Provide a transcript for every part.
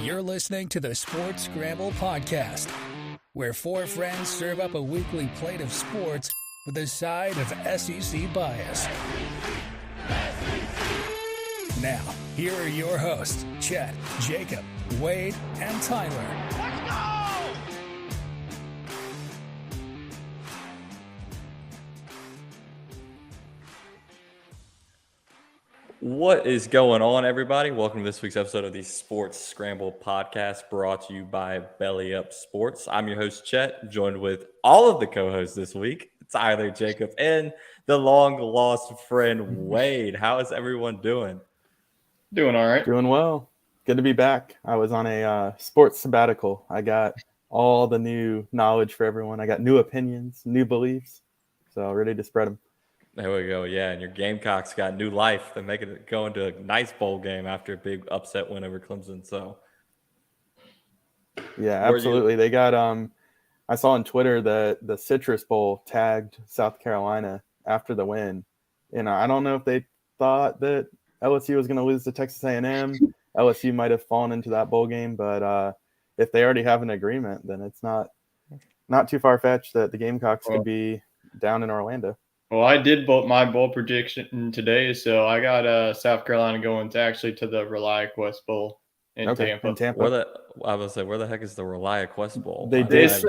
You're listening to the Sports Scramble Podcast, where four friends serve up a weekly plate of sports with a side of SEC bias. Now, here are your hosts, Chet, Jacob, Wade, and Tyler. Let's go! What is going on, everybody? Welcome to this week's episode of the Sports Scramble Podcast, brought to you by Belly Up Sports. I'm your host, Chet, joined with all of the co-hosts this week, Tyler, Jacob, and the long-lost friend, Wade. How is everyone doing? Doing all right. Doing well. Good to be back. I was on a sports sabbatical. I got all the new knowledge for everyone. I got new opinions, new beliefs, so ready to spread them. There we go. Yeah, and your Gamecocks got new life. They're making it go into a nice bowl game after a big upset win over Clemson. So, yeah, absolutely. They got I saw on Twitter that the Citrus Bowl tagged South Carolina after the win, and I don't know if they thought that LSU was going to lose to Texas A&M. LSU might have fallen into that bowl game, but if they already have an agreement, then it's not too far-fetched that the Gamecocks could be down in Orlando. Well, I did my bowl prediction today, so I got South Carolina going to the ReliaQuest Bowl in Tampa. In Tampa. I was like, where the heck is the ReliaQuest Bowl? It's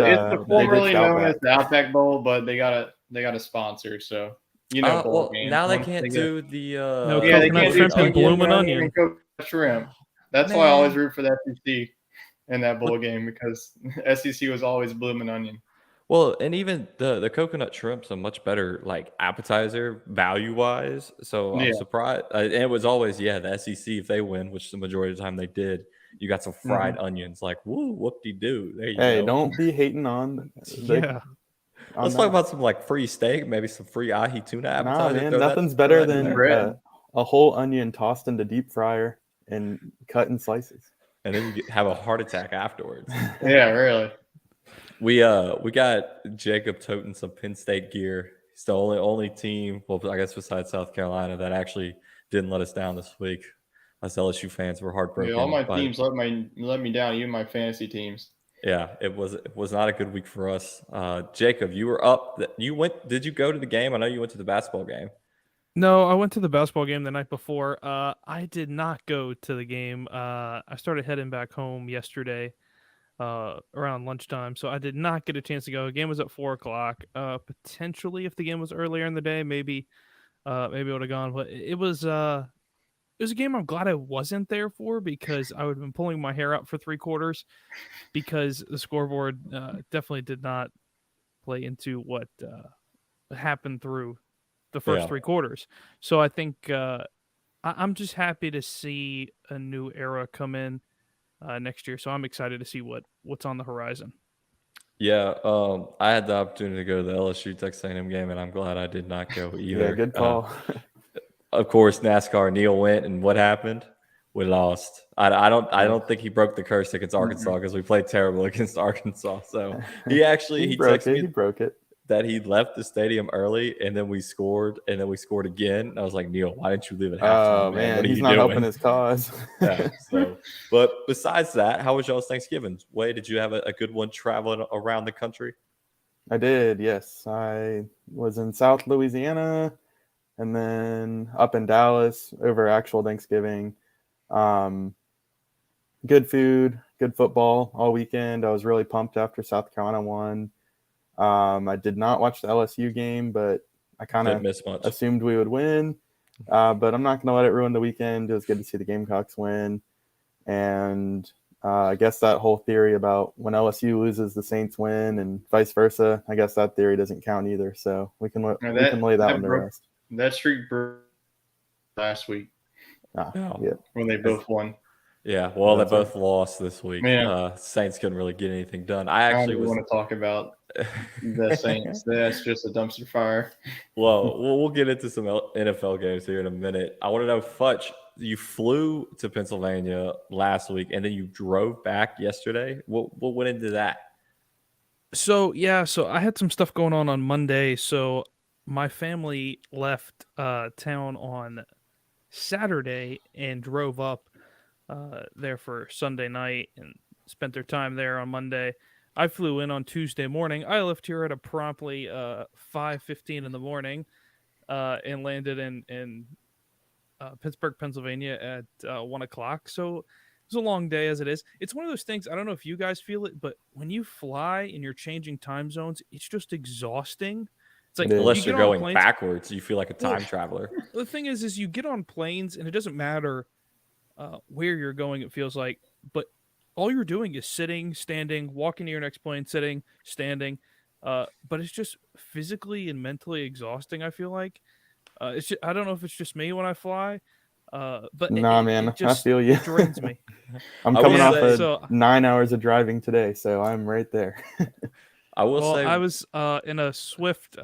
formerly known as the Outback Bowl, but they got a sponsor, so bowl game. Now they can't do the they can't do shrimp and blooming onion. Shrimp. That's why I always root for the SEC in that bowl game, because SEC was always blooming onion. Well, and even the coconut shrimp's a much better appetizer value wise. So I'm surprised. And it was always the SEC, if they win, which the majority of the time they did, you got some fried onions. Like, woo, whoop-de-doo. There you go. Don't be hating on. Let's talk about some free steak, maybe some free ahi tuna appetizer. Nah, man, nothing's better than a whole onion tossed into deep fryer and cut in slices. And then you have a heart attack afterwards. Yeah, really. We got Jacob toting some Penn State gear. He's the only team, well, I guess besides South Carolina, that actually didn't let us down this week. Us LSU fans were heartbroken. Yeah, all my teams let me down, even my fantasy teams. Yeah, it was not a good week for us. Jacob, you were up. Did you go to the game? I know you went to the basketball game. No, I went to the basketball game the night before. I did not go to the game. I started heading back home yesterday around lunchtime, so I did not get a chance to go. The game was at 4:00. Potentially, if the game was earlier in the day, maybe I would have gone. But it was a game I'm glad I wasn't there for, because I would have been pulling my hair out for 3 quarters, because the scoreboard definitely did not play into what happened through the first 3 quarters. So I think I'm just happy to see a new era come in next year. So I'm excited to see what's on the horizon. Yeah, I had the opportunity to go to the LSU Texas A&M game, and I'm glad I did not go either. Yeah, good call. Of course, NASCAR. Neil went, and what happened? We lost. I don't think he broke the curse against Arkansas, because we played terrible against Arkansas. So he broke it. That he left the stadium early, and then we scored, and then we scored again. And I was like, Neil, why didn't you leave at halftime? Oh man, he's not helping his cause. Yeah. So, but besides that, how was y'all's Thanksgiving? Wade, did you have a good one traveling around the country? I did, yes. I was in South Louisiana, and then up in Dallas over actual Thanksgiving. Good food, good football all weekend. I was really pumped after South Carolina won. I did not watch the LSU game, but I kind of assumed we would win. But I'm not going to let it ruin the weekend. It was good to see the Gamecocks win. And I guess that whole theory about when LSU loses, the Saints win, and vice versa, I guess that theory doesn't count either. So we can lay that one to rest. That streak broke last week. When they both won. Yeah, well, they both lost this week. Yeah. Saints couldn't really get anything done. I actually want to talk about the Saints. That's just a dumpster fire. Well, we'll get into some NFL games here in a minute. I want to know, Futch, you flew to Pennsylvania last week, and then you drove back yesterday. What went into that? So I had some stuff going on Monday. So my family left town on Saturday and drove up there for Sunday night and spent their time there on Monday. I flew in on Tuesday morning. I left here at a promptly 5:15 in the morning and landed in Pittsburgh, Pennsylvania at 1 o'clock. So it was a long day as it is. It's one of those things, I don't know if you guys feel it, but when you fly and you're changing time zones, it's just exhausting. It's like Unless you're going planes, backwards, you feel like a time traveler. The thing is you get on planes and it doesn't matter where you're going, it feels like, but all you're doing is sitting, standing, walking to your next plane, sitting, standing. But it's just physically and mentally exhausting, I feel like. It's just, I don't know if it's just me when I fly, but Nah, man, it just I feel you. drains me. I'm I coming will off say- of So- 9 hours of driving today, so I'm right there. I will Well, say I was in a swift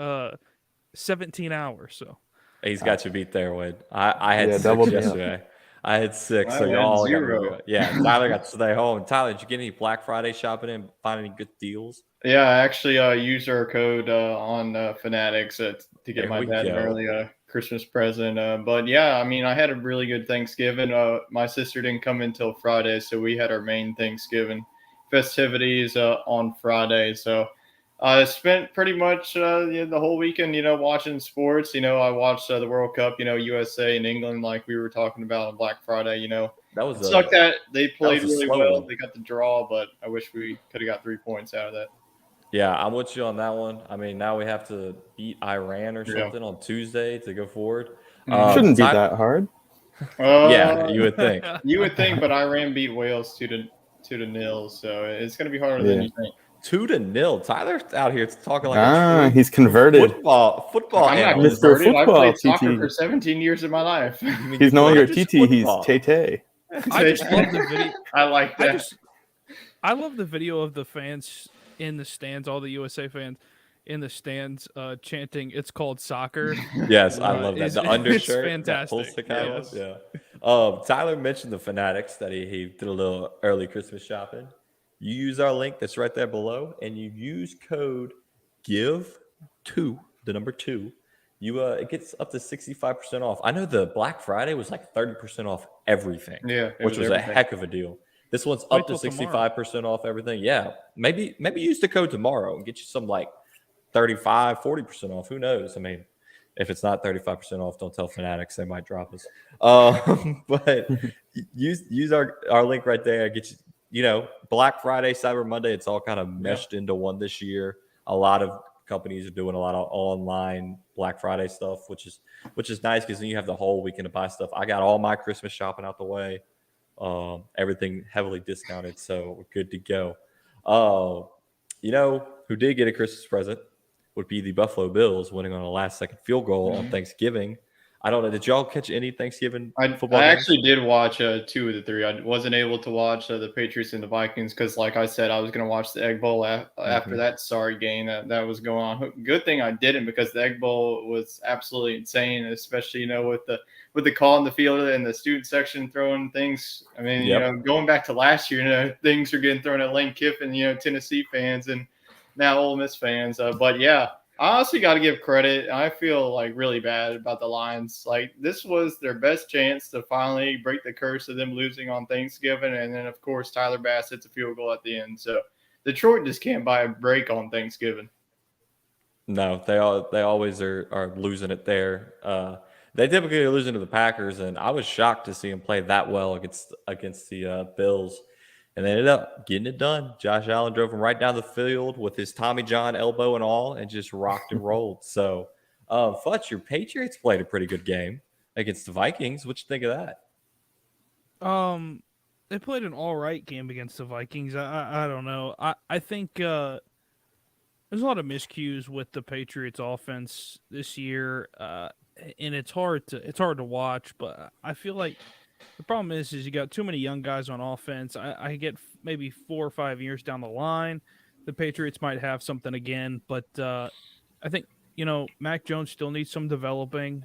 17 hours, so. he's got you beat there, Wade. I had Yeah, 6 doubled me up. yesterday. I had 6, I so had y'all got 0. yeah. Tyler got to stay home. Tyler, did you get any Black Friday shopping and find any good deals? Yeah, I actually used our code on Fanatics to There get my we dad an go. early Christmas present. But yeah, I mean, I had a really good Thanksgiving. My sister didn't come until Friday, so we had our main Thanksgiving festivities on Friday. So I spent pretty much the whole weekend, watching sports. I watched the World Cup, USA and England, like we were talking about on Black Friday. That was It sucked that they played was a really slow well. one. They got the draw, but I wish we could have got 3 points out of that. Yeah, I'm with you on that one. I mean, now we have to beat Iran or Yeah. something on Tuesday to go forward. Shouldn't be Ty- that hard. Yeah, you would think. You would think, but Iran beat Wales 2-0, so it's going to be harder than Yeah. you think. 2-0. Tyler's out here talking like a true He's converted. football I'm not analyst. Mr. converted. I Football, played soccer TT. for 17 years of my life. He's no longer Just TT, he's football. Tay. I just love the video. I like that. I love the video of the fans in the stands, all the USA fans in the stands chanting, "It's called soccer." Yes, I love that. It's- The it's undershirt, fantastic. that pulse kind Yes. of, yeah. Tyler mentioned the Fanatics that he did a little early Christmas shopping. You use our link that's right there below, and you use code GIVE2, the number 2. You it gets up to 65% off. I know the Black Friday was like 30% off everything, Yeah, it which was a everything. heck of a deal. This one's Wait up to till tomorrow. 65% off everything. Yeah, maybe use the code tomorrow and get you some like 35, 40% off. Who knows? I mean, if it's not 35% off, don't tell Fanatics. They might drop us. But use our link right there. Get you, Black Friday, Cyber Monday, it's all kind of meshed into one this year. A lot of companies are doing a lot of online Black Friday stuff, which is nice because then you have the whole weekend to buy stuff. I got all my Christmas shopping out the way. Everything heavily discounted, so we're good to go. Who did get a Christmas present would be the Buffalo Bills winning on a last-second field goal on Thanksgiving. I don't know. Did y'all catch any Thanksgiving football I games? actually did watch 2 of the 3. I wasn't able to watch the Patriots and the Vikings because, like I said, I was going to watch the Egg Bowl after that sorry game that was going on. Good thing I didn't because the Egg Bowl was absolutely insane, especially with the call in the field and the student section throwing things. I mean, going back to last year, things are getting thrown at Lane Kiffin, Tennessee fans and now Ole Miss fans. But yeah. I honestly got to give credit. I feel like really bad about the Lions. Like this was their best chance to finally break the curse of them losing on Thanksgiving. And then of course, Tyler Bass hits a field goal at the end. So Detroit just can't buy a break on Thanksgiving. No, they always are losing it there. They typically are losing to the Packers, and I was shocked to see them play that well against the Bills. And they ended up getting it done. Josh Allen drove him right down the field with his Tommy John elbow and all and just rocked and rolled. So, Futch, your Patriots played a pretty good game against the Vikings. What you think of that? They played an all right game against the Vikings. I don't know. I think there's a lot of miscues with the Patriots offense this year, and it's hard to watch. But I feel like the problem is you got too many young guys on offense. I get maybe 4 or 5 years down the line, the Patriots might have something again. But I think, Mac Jones still needs some developing,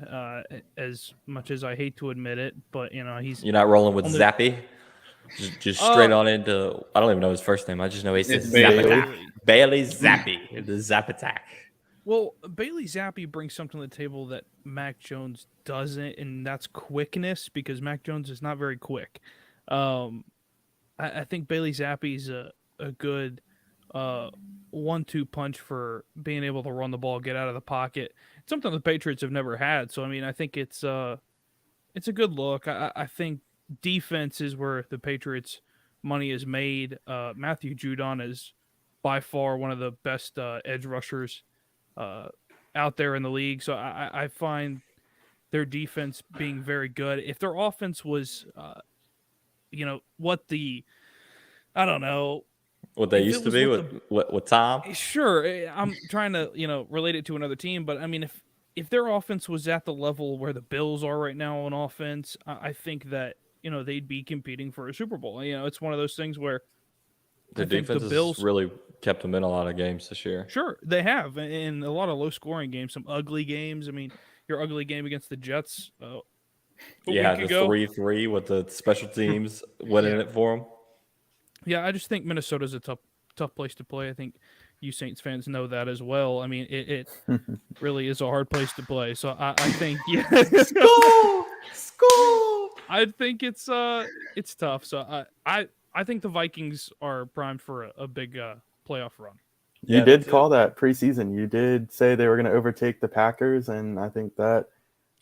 as much as I hate to admit it. But, he's – You're not rolling with Zappy? Just straight on into – I don't even know his first name. I just know he says Zap Attack. Bailey Zappy, the Zap Attack. Well, Bailey Zappi brings something to the table that Mac Jones doesn't, and that's quickness, because Mac Jones is not very quick. I think Bailey Zappi's a good 1-2 punch for being able to run the ball, get out of the pocket. It's something the Patriots have never had. So I mean, I think it's a good look. I think defense is where the Patriots' money is made. Matthew Judon is by far one of the best edge rushers out there in the league. So I find their defense being very good. If their offense was, I don't know. What they used to be with Tom? Sure. I'm trying to, relate it to another team. But, I mean, if their offense was at the level where the Bills are right now on offense, I think that, they'd be competing for a Super Bowl. It's one of those things where the defense has really kept them in a lot of games this year. Sure, they have. In a lot of low-scoring games, some ugly games. I mean, your ugly game against the Jets a week ago. 3-3 with the special teams winning it for them. Yeah, I just think Minnesota's a tough place to play. I think you Saints fans know that as well. I mean, it really is a hard place to play. So I think Score! I think it's tough. So I think the Vikings are primed for a big playoff run. You did call that preseason. You did say they were going to overtake the Packers, and I think that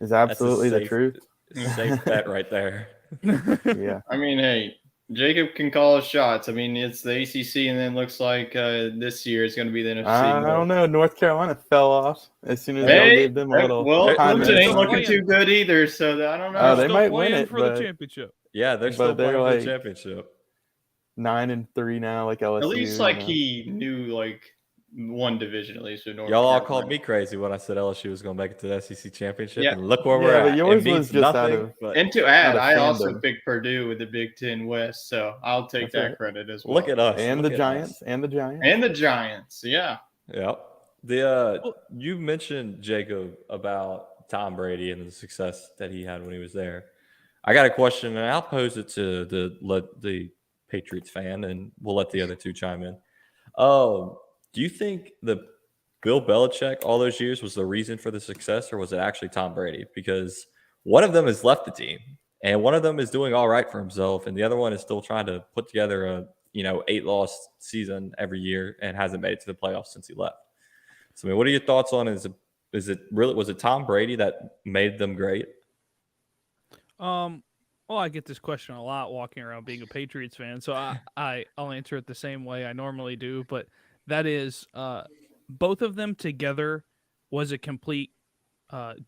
is absolutely the truth. Safe bet right there. Yeah. I mean, hey, Jacob can call his shots. I mean, it's the ACC, and then looks like this year is going to be the NFC. I don't know. North Carolina fell off as soon as they gave them a little. Well, Clemson ain't looking too good either, so I don't know. They might win it for the championship. Yeah, they're still playing for the championship. 9-3 now, like LSU. At least, he knew one division at least. With North Y'all all Carolina. called me crazy when I said LSU was going to make it to the SEC championship, and look where we're at. But yours was just out of. And to add, I also picked Purdue with the Big Ten West, so I'll take that credit as well. Look at us, and the Giants, and the Giants, yeah. You mentioned, Jacob, about Tom Brady and the success that he had when he was there. I got a question, and I'll pose it to the Patriots fan, and we'll let the other two chime in. Do you think the Bill Belichick all those years was the reason for the success, or was it actually Tom Brady? Because one of them has left the team, and one of them is doing all right for himself, and the other one is still trying to put together a 8-loss season every year and hasn't made it to the playoffs since he left. So, I mean, what are your thoughts on it? Was it Tom Brady that made them great? Well, I get this question a lot walking around being a Patriots fan, so I'll answer it the same way I normally do, but that is both of them together was a complete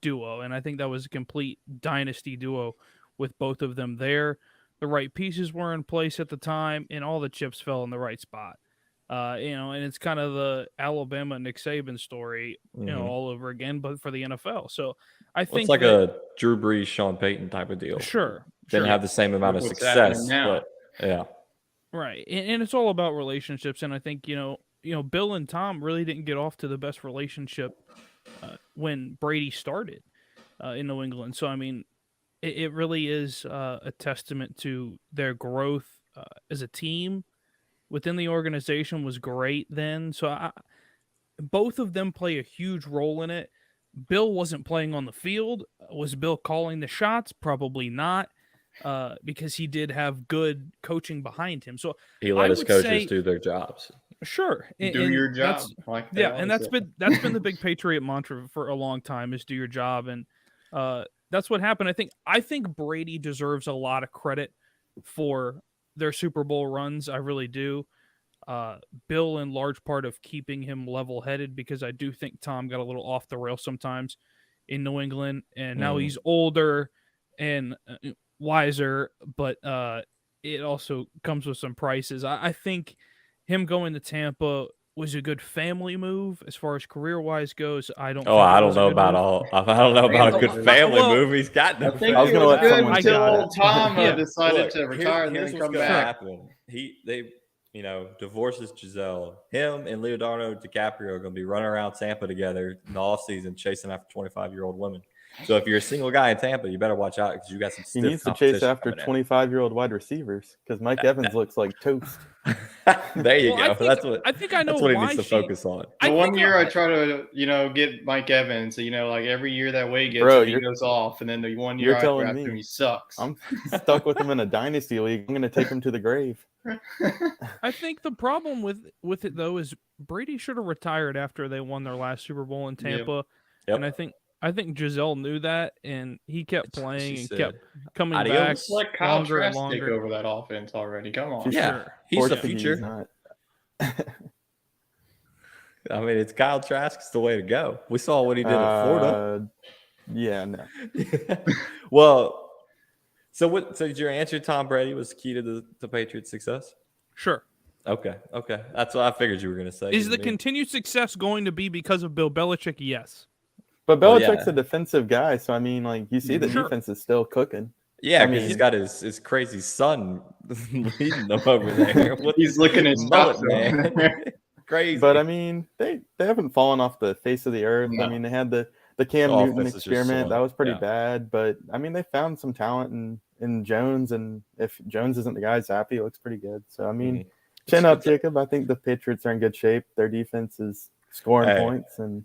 duo, and I think that was a complete dynasty duo with both of them there. The right pieces were in place at the time, and all the chips fell in the right spot. And it's kind of the Alabama Nick Saban story, all over again, but for the NFL. So I think it's like a Drew Brees, Sean Payton type of deal. Sure. Didn't have the same amount of success, but yeah. Right. And it's all about relationships. And I think, Bill and Tom really didn't get off to the best relationship when Brady started in New England. So, I mean, it really is a testament to their growth as a team within the organization was great then. So both of them play a huge role in it. Bill wasn't playing on the field. Was Bill calling the shots? Probably not. Because he did have good coaching behind him. So he let his coaches do their jobs. Sure. Do your job. And that's been the big Patriot mantra for a long time is do your job. And that's what happened. I think Brady deserves a lot of credit for their Super Bowl runs. I really do. Bill in large part of keeping him level-headed, because I do think Tom got a little off the rail sometimes in New England, and now he's older and wiser, but it also comes with some prices. I think him going to Tampa was a good family move as far as career-wise goes. I don't know about a good family move. He's got no. I think it was good until Tom decided to retire and then come back. They divorces Giselle. Him and Leonardo DiCaprio are going to be running around Tampa together in the offseason chasing after 25-year-old women. So if you're a single guy in Tampa, you better watch out because you got some He stiff needs to chase competition after coming in. 25-year-old wide receivers because Mike Evans looks like toast. There you Well, go. I think I know that's what he why needs to she- focus on. The I one think year I- I try to, get Mike Evans, like every year that Wade gets Bro, him, he you're- goes off. And then the one year you're I telling draft me. him, he sucks. I'm stuck with him in a dynasty league. I'm going to take him to the grave. I think the problem with it though is Brady should have retired after they won their last Super Bowl in Tampa, Yep. and I think Giselle knew that, and he kept That's what playing she and said. kept coming Adios. back It's like Kyle longer and Trask take longer. over that offense already. Come on. She's- Yeah, he's the Fortunately, future. not. I mean, it's Kyle Trask. It's the way to go. We saw what he did at Florida. Yeah, no. Well, so did your answer, Tom Brady, was key to the Patriots' success? Sure. Okay. That's what I figured you were going to say. Is the continued success going to be because of Bill Belichick? Yes. But Well, Belichick's yeah. a defensive guy, so I mean, like you see the Sure. defense is still cooking. Yeah, I because mean- he's got his crazy son leading them over there. With He's looking at mullet, stuff, man. Crazy. But I mean, they haven't fallen off the face of the earth. No. I mean, they had the Cam The Newton offense is just experiment. slow. That was pretty Yeah. bad, but I mean, they found some talent in Jones, and if Jones isn't the guy, Zappy looks pretty good. So I mean, chin up, Jacob. I think the Patriots are in good shape. Their defense is scoring Hey, points, and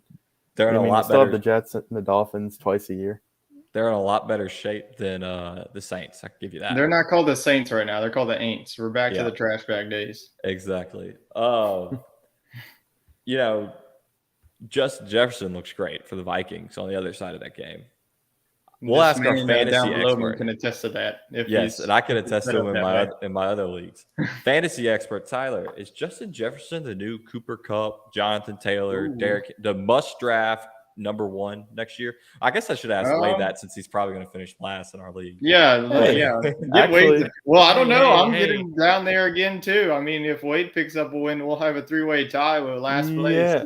they're in I a mean, they lot still have better. the Jets and the Dolphins twice a year. They're in a lot better shape than the Saints. I can give you that. They're not called the Saints right now. They're called the Aints. We're back Yeah. to the trash bag days. Exactly. Justin Jefferson looks great for the Vikings on the other side of that game. We'll This ask our man, fantasy down below me expert. can attest to that. If Yes, he's and I can attest set to him up in that my other leagues. Fantasy expert Tyler, is Justin Jefferson the new Cooper Kupp, Jonathan Taylor, Ooh. Derek, the must draft number one next year? I guess I should ask Wade that since he's probably going to finish last in our league. Yeah, Hey, yeah. Get actually- Wade. Well, I don't know. Hey, I'm hey. getting down there again too. I mean, if Wade picks up a win, we'll have a 3-way tie with last place. Yeah.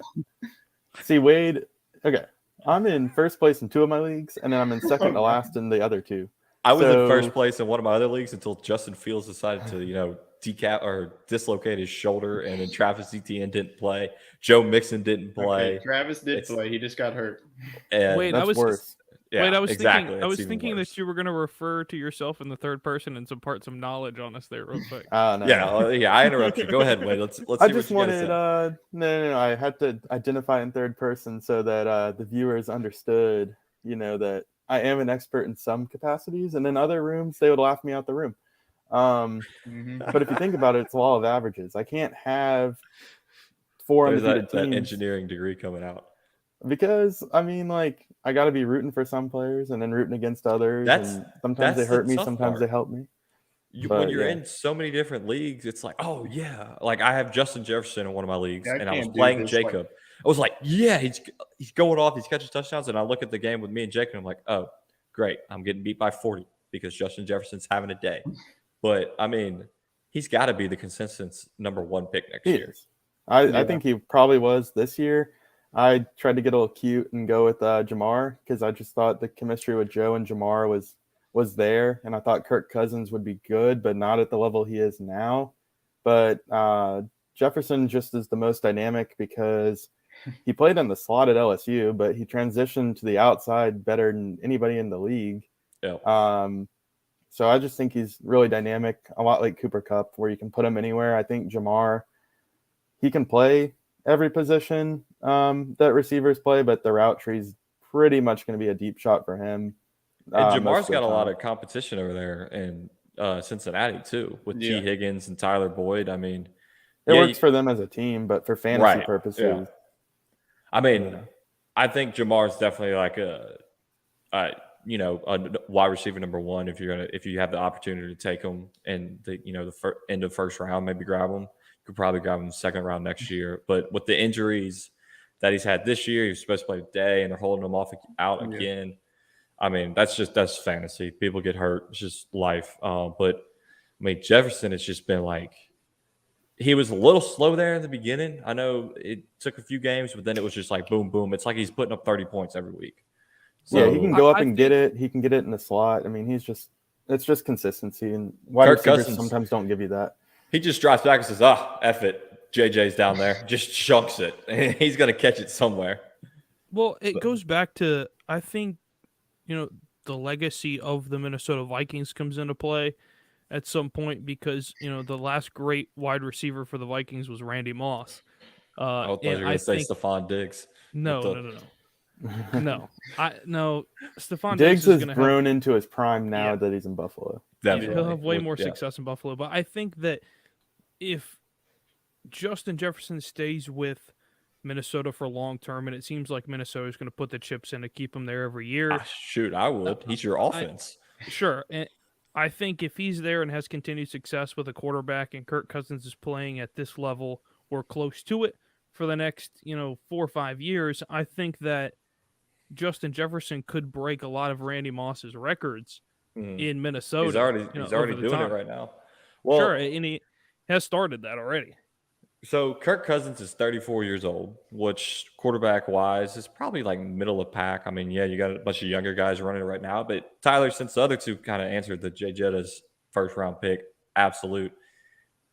See, Wade. Okay, I'm in first place in 2 of my leagues, and then I'm in second to last in the other 2. I was in So- first place in one of my other leagues until Justin Fields decided to, decap or dislocate his shoulder, and then Travis Etienne didn't play. Joe Mixon didn't play. Okay, Travis did It's- play. He just got hurt. And Wait, That's I was worse. yeah, wait, I was exactly. thinking I was It's even thinking worse. that you were going to refer to yourself in the third person and impart some knowledge on us there real quick. No. Yeah, I interrupt you. Go ahead, Wade. Let's I see just what you wanted gotta say. no, I had to identify in third person so that the viewers understood, that I am an expert in some capacities, and in other rooms they would laugh me out the room. Mhm. But if you think about it, it's law of averages. I can't have 4 There's undefeated that teams engineering degree coming out. because I mean, like, I got to be rooting for some players and then rooting against others. That's- and sometimes they that's the hurt me, tough sometimes part. they help me. When But, you're yeah. in so many different leagues, it's like, oh yeah, like I have Justin Jefferson in one of my leagues, Yeah, I and I was can't do playing this, like- Jacob. I was like, yeah, he's going off, he's catching touchdowns, and I look at the game with me and Jacob, and I'm like, oh, great, I'm getting beat by 40 because Justin Jefferson's having a day. But I mean, he's got to be the consensus number one pick next He year. is. I Yeah. think he probably was this year. I tried to get a little cute and go with Jamar because I just thought the chemistry with Joe and Jamar was there, and I thought Kirk Cousins would be good, but not at the level he is now. But Jefferson just is the most dynamic because he played in the slot at LSU, but he transitioned to the outside better than anybody in the league. Yeah. So I just think he's really dynamic, a lot like Cooper Kupp, where you can put him anywhere. I think Jamar, he can play every position that receivers play, but the route tree is pretty much going to be a deep shot for him. And most Jamar's of the got a lot time. of competition over there in Cincinnati too, with Yeah. T. Higgins and Tyler Boyd. I mean, It yeah, works for them as a team, but for fantasy Right, purposes, yeah. I mean, Yeah. I think Jamar's definitely like a wide receiver number one. If you have the opportunity to take him in the end of first round, maybe grab him. You could probably grab him second round next year. But with the injuries that he's had this year, he's supposed to play today, and they're holding him out Yeah. again. I mean, that's fantasy. People get hurt. It's just life. But I mean, Jefferson has just been like, he was a little slow there in the beginning. I know it took a few games, but then it was just like boom, boom. It's like he's putting up 30 points every week. yeah, he can go up I and get it. He can get it in the slot. I mean, it's just consistency, and wide Kirk receivers Cousins- sometimes don't give you that. He just drops back and says, F it. JJ's down there. Just chunks it. He's going to catch it somewhere. Well, it goes back to, I think the legacy of the Minnesota Vikings comes into play at some point because, the last great wide receiver for the Vikings was Randy Moss. I thought you And were I going to say think Stephon Diggs. no. Stephon Diggs Diggs is has going to have grown into his prime now Yeah. that he's in Buffalo. Definitely. he'll have way more Yeah. success in Buffalo. But I think that if Justin Jefferson stays with Minnesota for long term, and it seems like Minnesota is going to put the chips in to keep him there every year. Shoot, I would. He's your offense. Sure. And I think if he's there and has continued success with a quarterback and Kirk Cousins is playing at this level or close to it for the next, 4 or 5 years, I think that Justin Jefferson could break a lot of Randy Moss's records in Minnesota. He's already doing it right now. Well, Sure, and he has started that already. So Kirk Cousins is 34 years old, which quarterback-wise is probably like middle of pack. I mean, yeah, you got a bunch of younger guys running it right now. But Tyler, since the other two kind of answered the Jay Jetta's first-round pick, absolute.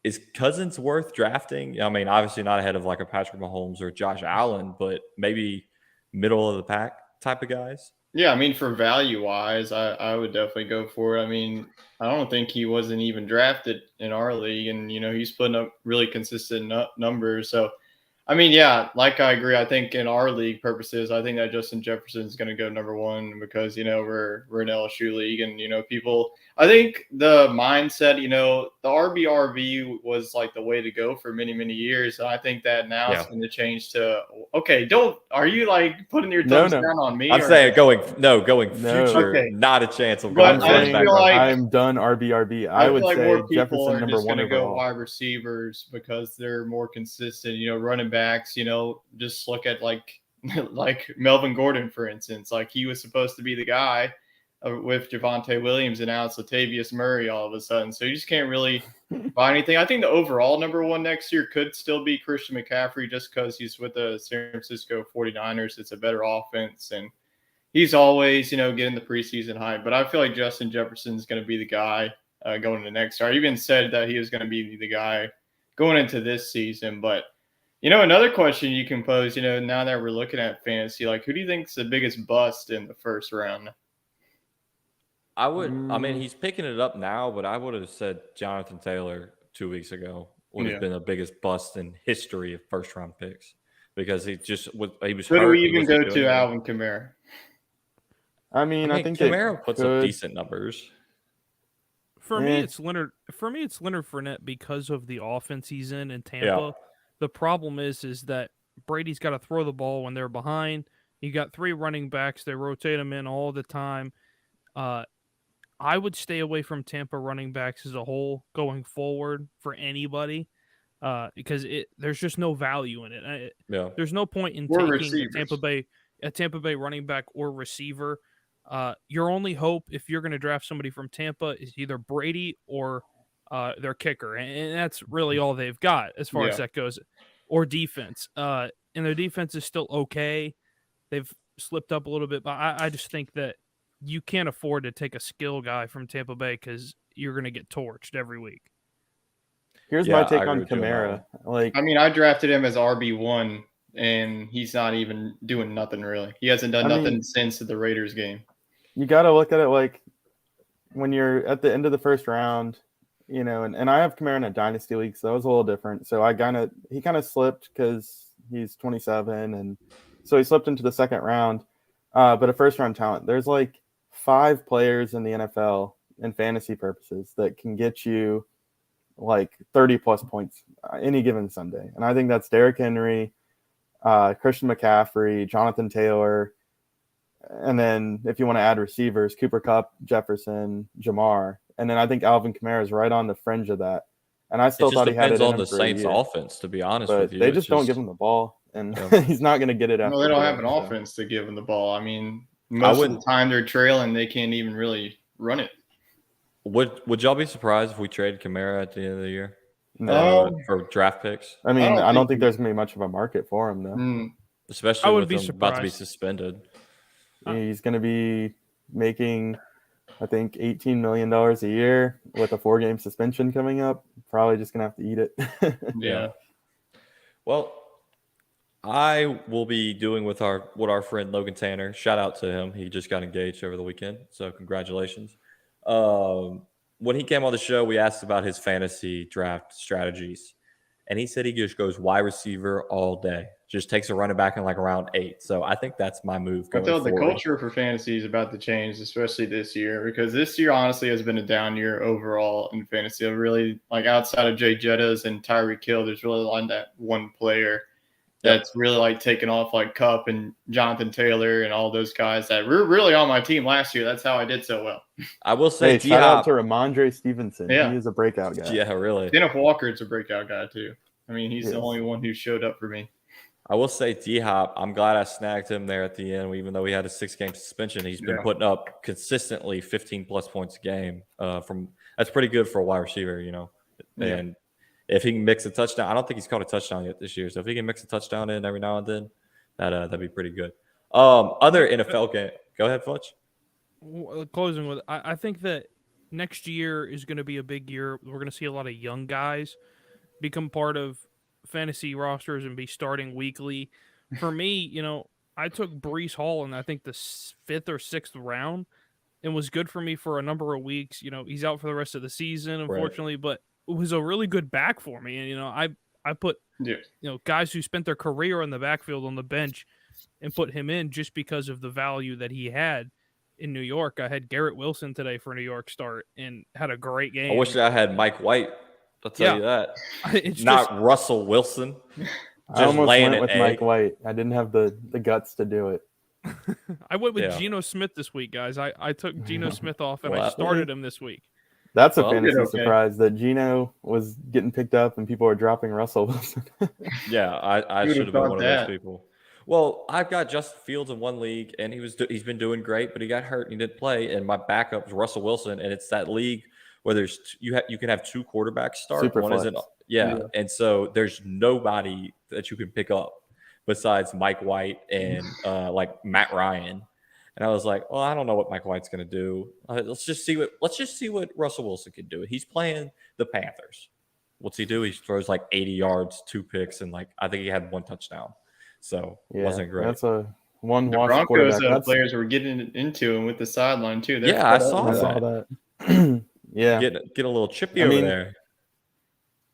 Is Cousins worth drafting? I mean, obviously not ahead of like a Patrick Mahomes or Josh Allen, but maybe middle of the pack type of guys? Yeah, I mean, for value-wise, I would definitely go for it. I mean, I don't think he wasn't even drafted in our league, and, he's putting up really consistent numbers. So, I mean, yeah, like I agree. I think in our league purposes, I think that Justin Jefferson is going to go number one because, we're an LSU league and, people – I think the mindset, the RBRV was like the way to go for many, many years. And I think that now it's going to change to, okay, are you like putting your thumbs down on me? I'm saying going future, okay. Not a chance of going back. Like, I'm done RBRB. I would like say more people Jefferson are number just one going to go overall. wide receivers because they're more consistent, running backs, just look at like Melvin Gordon, for instance, like he was supposed to be the guy with Javonte Williams, and now it's Latavius Murray all of a sudden. So you just can't really buy anything. I think the overall number one next year could still be Christian McCaffrey just because he's with the San Francisco 49ers. It's a better offense, and he's always, getting the preseason hype. But I feel like Justin Jefferson is going to be the guy going into next year. I even said that he was going to be the guy going into this season. But, another question you can pose, now that we're looking at fantasy, like who do you think is the biggest bust in the first round? I mean, he's picking it up now, but I would have said Jonathan Taylor 2 weeks ago would have been the biggest bust in history of first-round picks because he was Could hurt. we even go to Alvin Kamara? I think Kamara puts up decent numbers. For me, it's Leonard Fournette because of the offense he's in Tampa. Yeah. The problem is that Brady's got to throw the ball when they're behind. You got 3 running backs; they rotate them in all the time. I would stay away from Tampa running backs as a whole going forward for anybody because there's just no value in it. There's no point in taking a Tampa Bay running back or receiver. Your only hope if you're going to draft somebody from Tampa is either Brady or their kicker, and that's really all they've got as far as that goes, or defense. And their defense is still okay. They've slipped up a little bit, but I just think that you can't afford to take a skill guy from Tampa Bay because you're going to get torched every week. Here's my take on Kamara. I drafted him as RB1, and he's not even doing nothing really. He hasn't done nothing since the Raiders game. You got to look at it like when you're at the end of the first round, and I have Kamara in a dynasty league, so that was a little different. So he kind of slipped because he's 27, and so he slipped into the second round. But a first round talent, there's like 5 players in the NFL in fantasy purposes that can get you like 30 plus points any given Sunday. And I think that's Derrick Henry, Christian McCaffrey, Jonathan Taylor. And then if you want to add receivers, Cooper Kupp, Jefferson, Jamar. And then I think Alvin Kamara is right on the fringe of that. And I still thought he had it in him the Saints offense, to be honest with you. They just don't give him the ball, and he's not going to get it after. No, they don't have an offense to give him the ball. I mean, most of the time they're trailing, they can't even really run it. Would y'all be surprised if we traded Kamara at the end of the year? No, for draft picks. I mean, I don't think there's going to be much of a market for him, though. Especially with him about to be suspended. He's going to be making, I think, $18 million a year with a 4-game suspension coming up. Probably just going to have to eat it. Yeah. Well, I will be doing with our friend Logan Tanner. Shout out to him. He just got engaged over the weekend, so congratulations. When he came on the show, we asked about his fantasy draft strategies, and he said he just goes wide receiver all day. Just takes a running back in like round 8. So I think that's my move I going feel the forward. culture for fantasy is about to change, especially this year, because this year honestly has been a down year overall in fantasy. I really like outside of Jay Jettas and Tyreek Hill, there's really like that one player that's really like taken off, like Cup and Jonathan Taylor and all those guys that were really on my team last year. That's how I did so well. I will say, Hey, shout out to Ramondre Stevenson. Yeah. He is a breakout guy. Yeah, really. Kenneth Walker's a breakout guy too. I mean, he's the Yes. only one who showed up for me. I will say D-Hop, I'm glad I snagged him there at the end, even though he had a 6-game suspension. He's been putting up consistently 15-plus points a game. That's pretty good for a wide receiver, you know. And if he can mix a touchdown, I don't think he's caught a touchdown yet this year. So if he can mix a touchdown in every now and then, that'd be pretty good. Other NFL game. Go ahead, Fletch. Closing with, I think that next year is going to be a big year. We're going to see a lot of young guys become part of fantasy rosters and be starting weekly. For me, you know, I took Breece Hall in I think the 5th or 6th round, and was good for me for a number of weeks. You know, he's out for the rest of the season, unfortunately, but it was a really good back for me. And you know, I put you know, guys who spent their career in the backfield on the bench and put him in just because of the value that he had in New York. I had Garrett Wilson today for New York start and had a great game. I wish I had Mike White. I'll tell you that. It's not Russell Wilson. I almost went with egg. Mike White. I didn't have the guts to do it. I went with Geno Smith this week, guys. I took Geno Smith off and I started him this week. That's a fantasy surprise that Geno was getting picked up and people are dropping Russell Wilson. Yeah, I should have been one of those people. Well, I've got Justin Fields in one league, and he's been doing great, but he got hurt and he didn't play. And my backup is Russell Wilson, and it's that league where there's you can have 2 quarterbacks start. One isn't, and so there's nobody that you can pick up besides Mike White and like Matt Ryan. And I was like, well, I don't know what Mike White's going to do. Let's just see what Russell Wilson can do. He's playing the Panthers. What's he do? He throws like 80 yards, 2 picks, and like I think he had 1 touchdown. So it wasn't great. That's a one the watch Broncos players were getting into him with the sideline too. I saw that. Yeah, get a little chippy over there.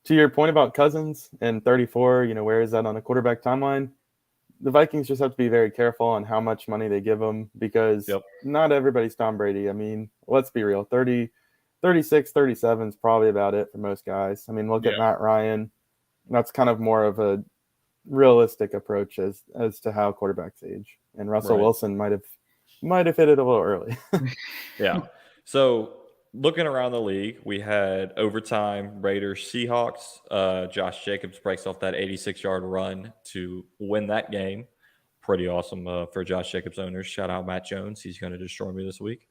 To your point about Cousins and 34, you know, where is that on a quarterback timeline? The Vikings just have to be very careful on how much money they give him because not everybody's Tom Brady. I mean, let's be real. 36, 37 is probably about it for most guys. I mean, look at Matt Ryan. That's kind of more of a realistic approach as to how quarterbacks age. And Russell Wilson might have hit it a little early. So looking around the league, we had overtime Raiders Seahawks. Josh Jacobs breaks off that 86-yard run to win that game. Pretty awesome for Josh Jacobs owners. Shout out Matt Jones. He's going to destroy me this week.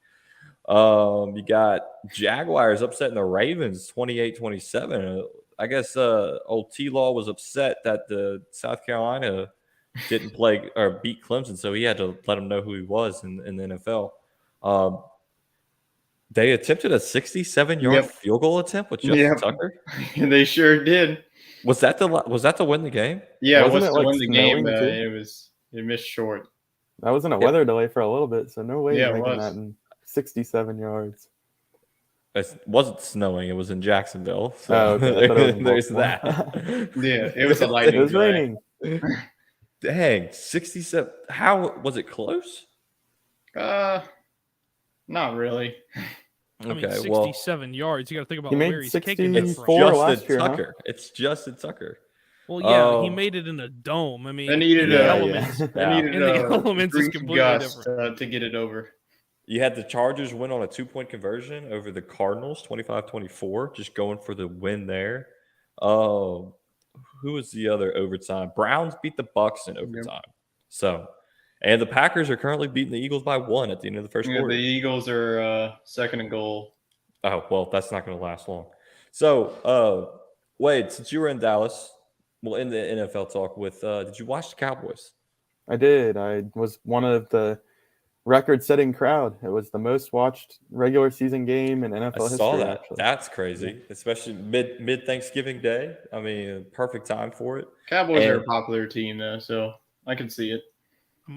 You got Jaguars upsetting the Ravens 28-27. I guess old T-Law was upset that the South Carolina didn't play or beat Clemson, so he had to let him know who he was in the NFL. They attempted a 67-yard field goal attempt with Justin Tucker. They sure did. Was that to win the game? Yeah, Wasn't it was to win the game. too? It missed short. That was in a weather delay for a little bit, so no way you're making was. that in 67 yards. It wasn't snowing. It was in Jacksonville. So there's that. It was a lightning. It was raining. Dang, 67. How was it close? Not really. I mean, 67 yards. You got to think about He made where he's kicking 64 it from. last year, Tucker. It's Justin Tucker. Well, yeah, he made it in a dome. I mean, they needed elements. the elements is completely different to get it over. You had the Chargers win on a 2-point conversion over the Cardinals, 25-24, just going for the win there. Who was the other overtime? Browns beat the Bucks in overtime. So, and the Packers are currently beating the Eagles by 1 at the end of the first quarter. The Eagles are second and goal. Oh, well, that's not going to last long. So, Wade, since you were in Dallas, in the NFL talk with, did you watch the Cowboys? I did. I was one of the record-setting crowd. It was the most watched regular season game in NFL I history. saw that. Actually, That's crazy, especially mid Thanksgiving Day. I mean, perfect time for it. Cowboys are a And popular team though, so I can see it.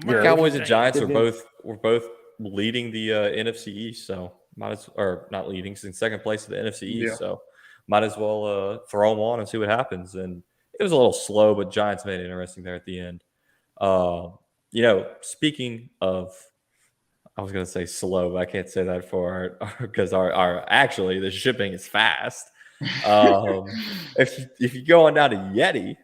Yeah, Cowboys and Giants good are game. both leading the NFC East, so or not leading, in second place of the NFC East. Yeah. So might as well throw them on and see what happens. And it was a little slow, but Giants made it interesting there at the end. Speaking of, I was going to say slow, but I can't say that for because our actually the shipping is fast. If you go on down to Yeti,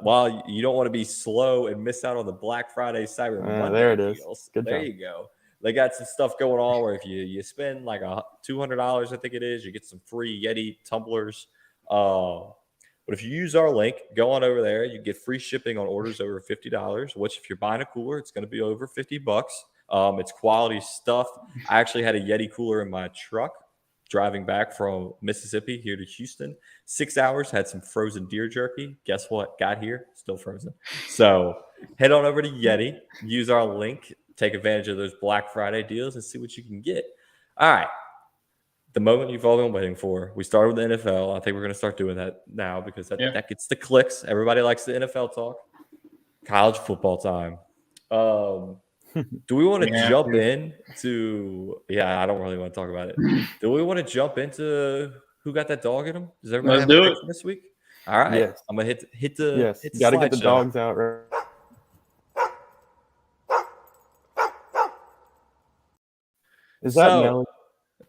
while you don't want to be slow and miss out on the Black Friday Cyber Monday there it is. deals, Good there job. you go. They got some stuff going on where if you spend like $200, I think it is, you get some free Yeti tumblers. But if you use our link, go on over there, you get free shipping on orders over $50. Which if you're buying a cooler, it's going to be over $50. It's quality stuff. I actually had a Yeti cooler in my truck driving back from Mississippi here to Houston. 6 hours, had some frozen deer jerky. Guess what? Got here, still frozen. So head on over to Yeti, use our link, take advantage of those Black Friday deals and see what you can get. All right. The moment you've all been waiting for. We started with the NFL. I think we're going to start doing that now because that gets the clicks. Everybody likes the NFL talk. College football time. Do we want to jump in to? Yeah, I don't really want to talk about it. Do we want to jump into who got that dog in them? Does everybody have a pick for this week? All right, Yes. I'm gonna hit the Yes, hit the got to get the slideshow. dogs out. Right? Is that Nelly?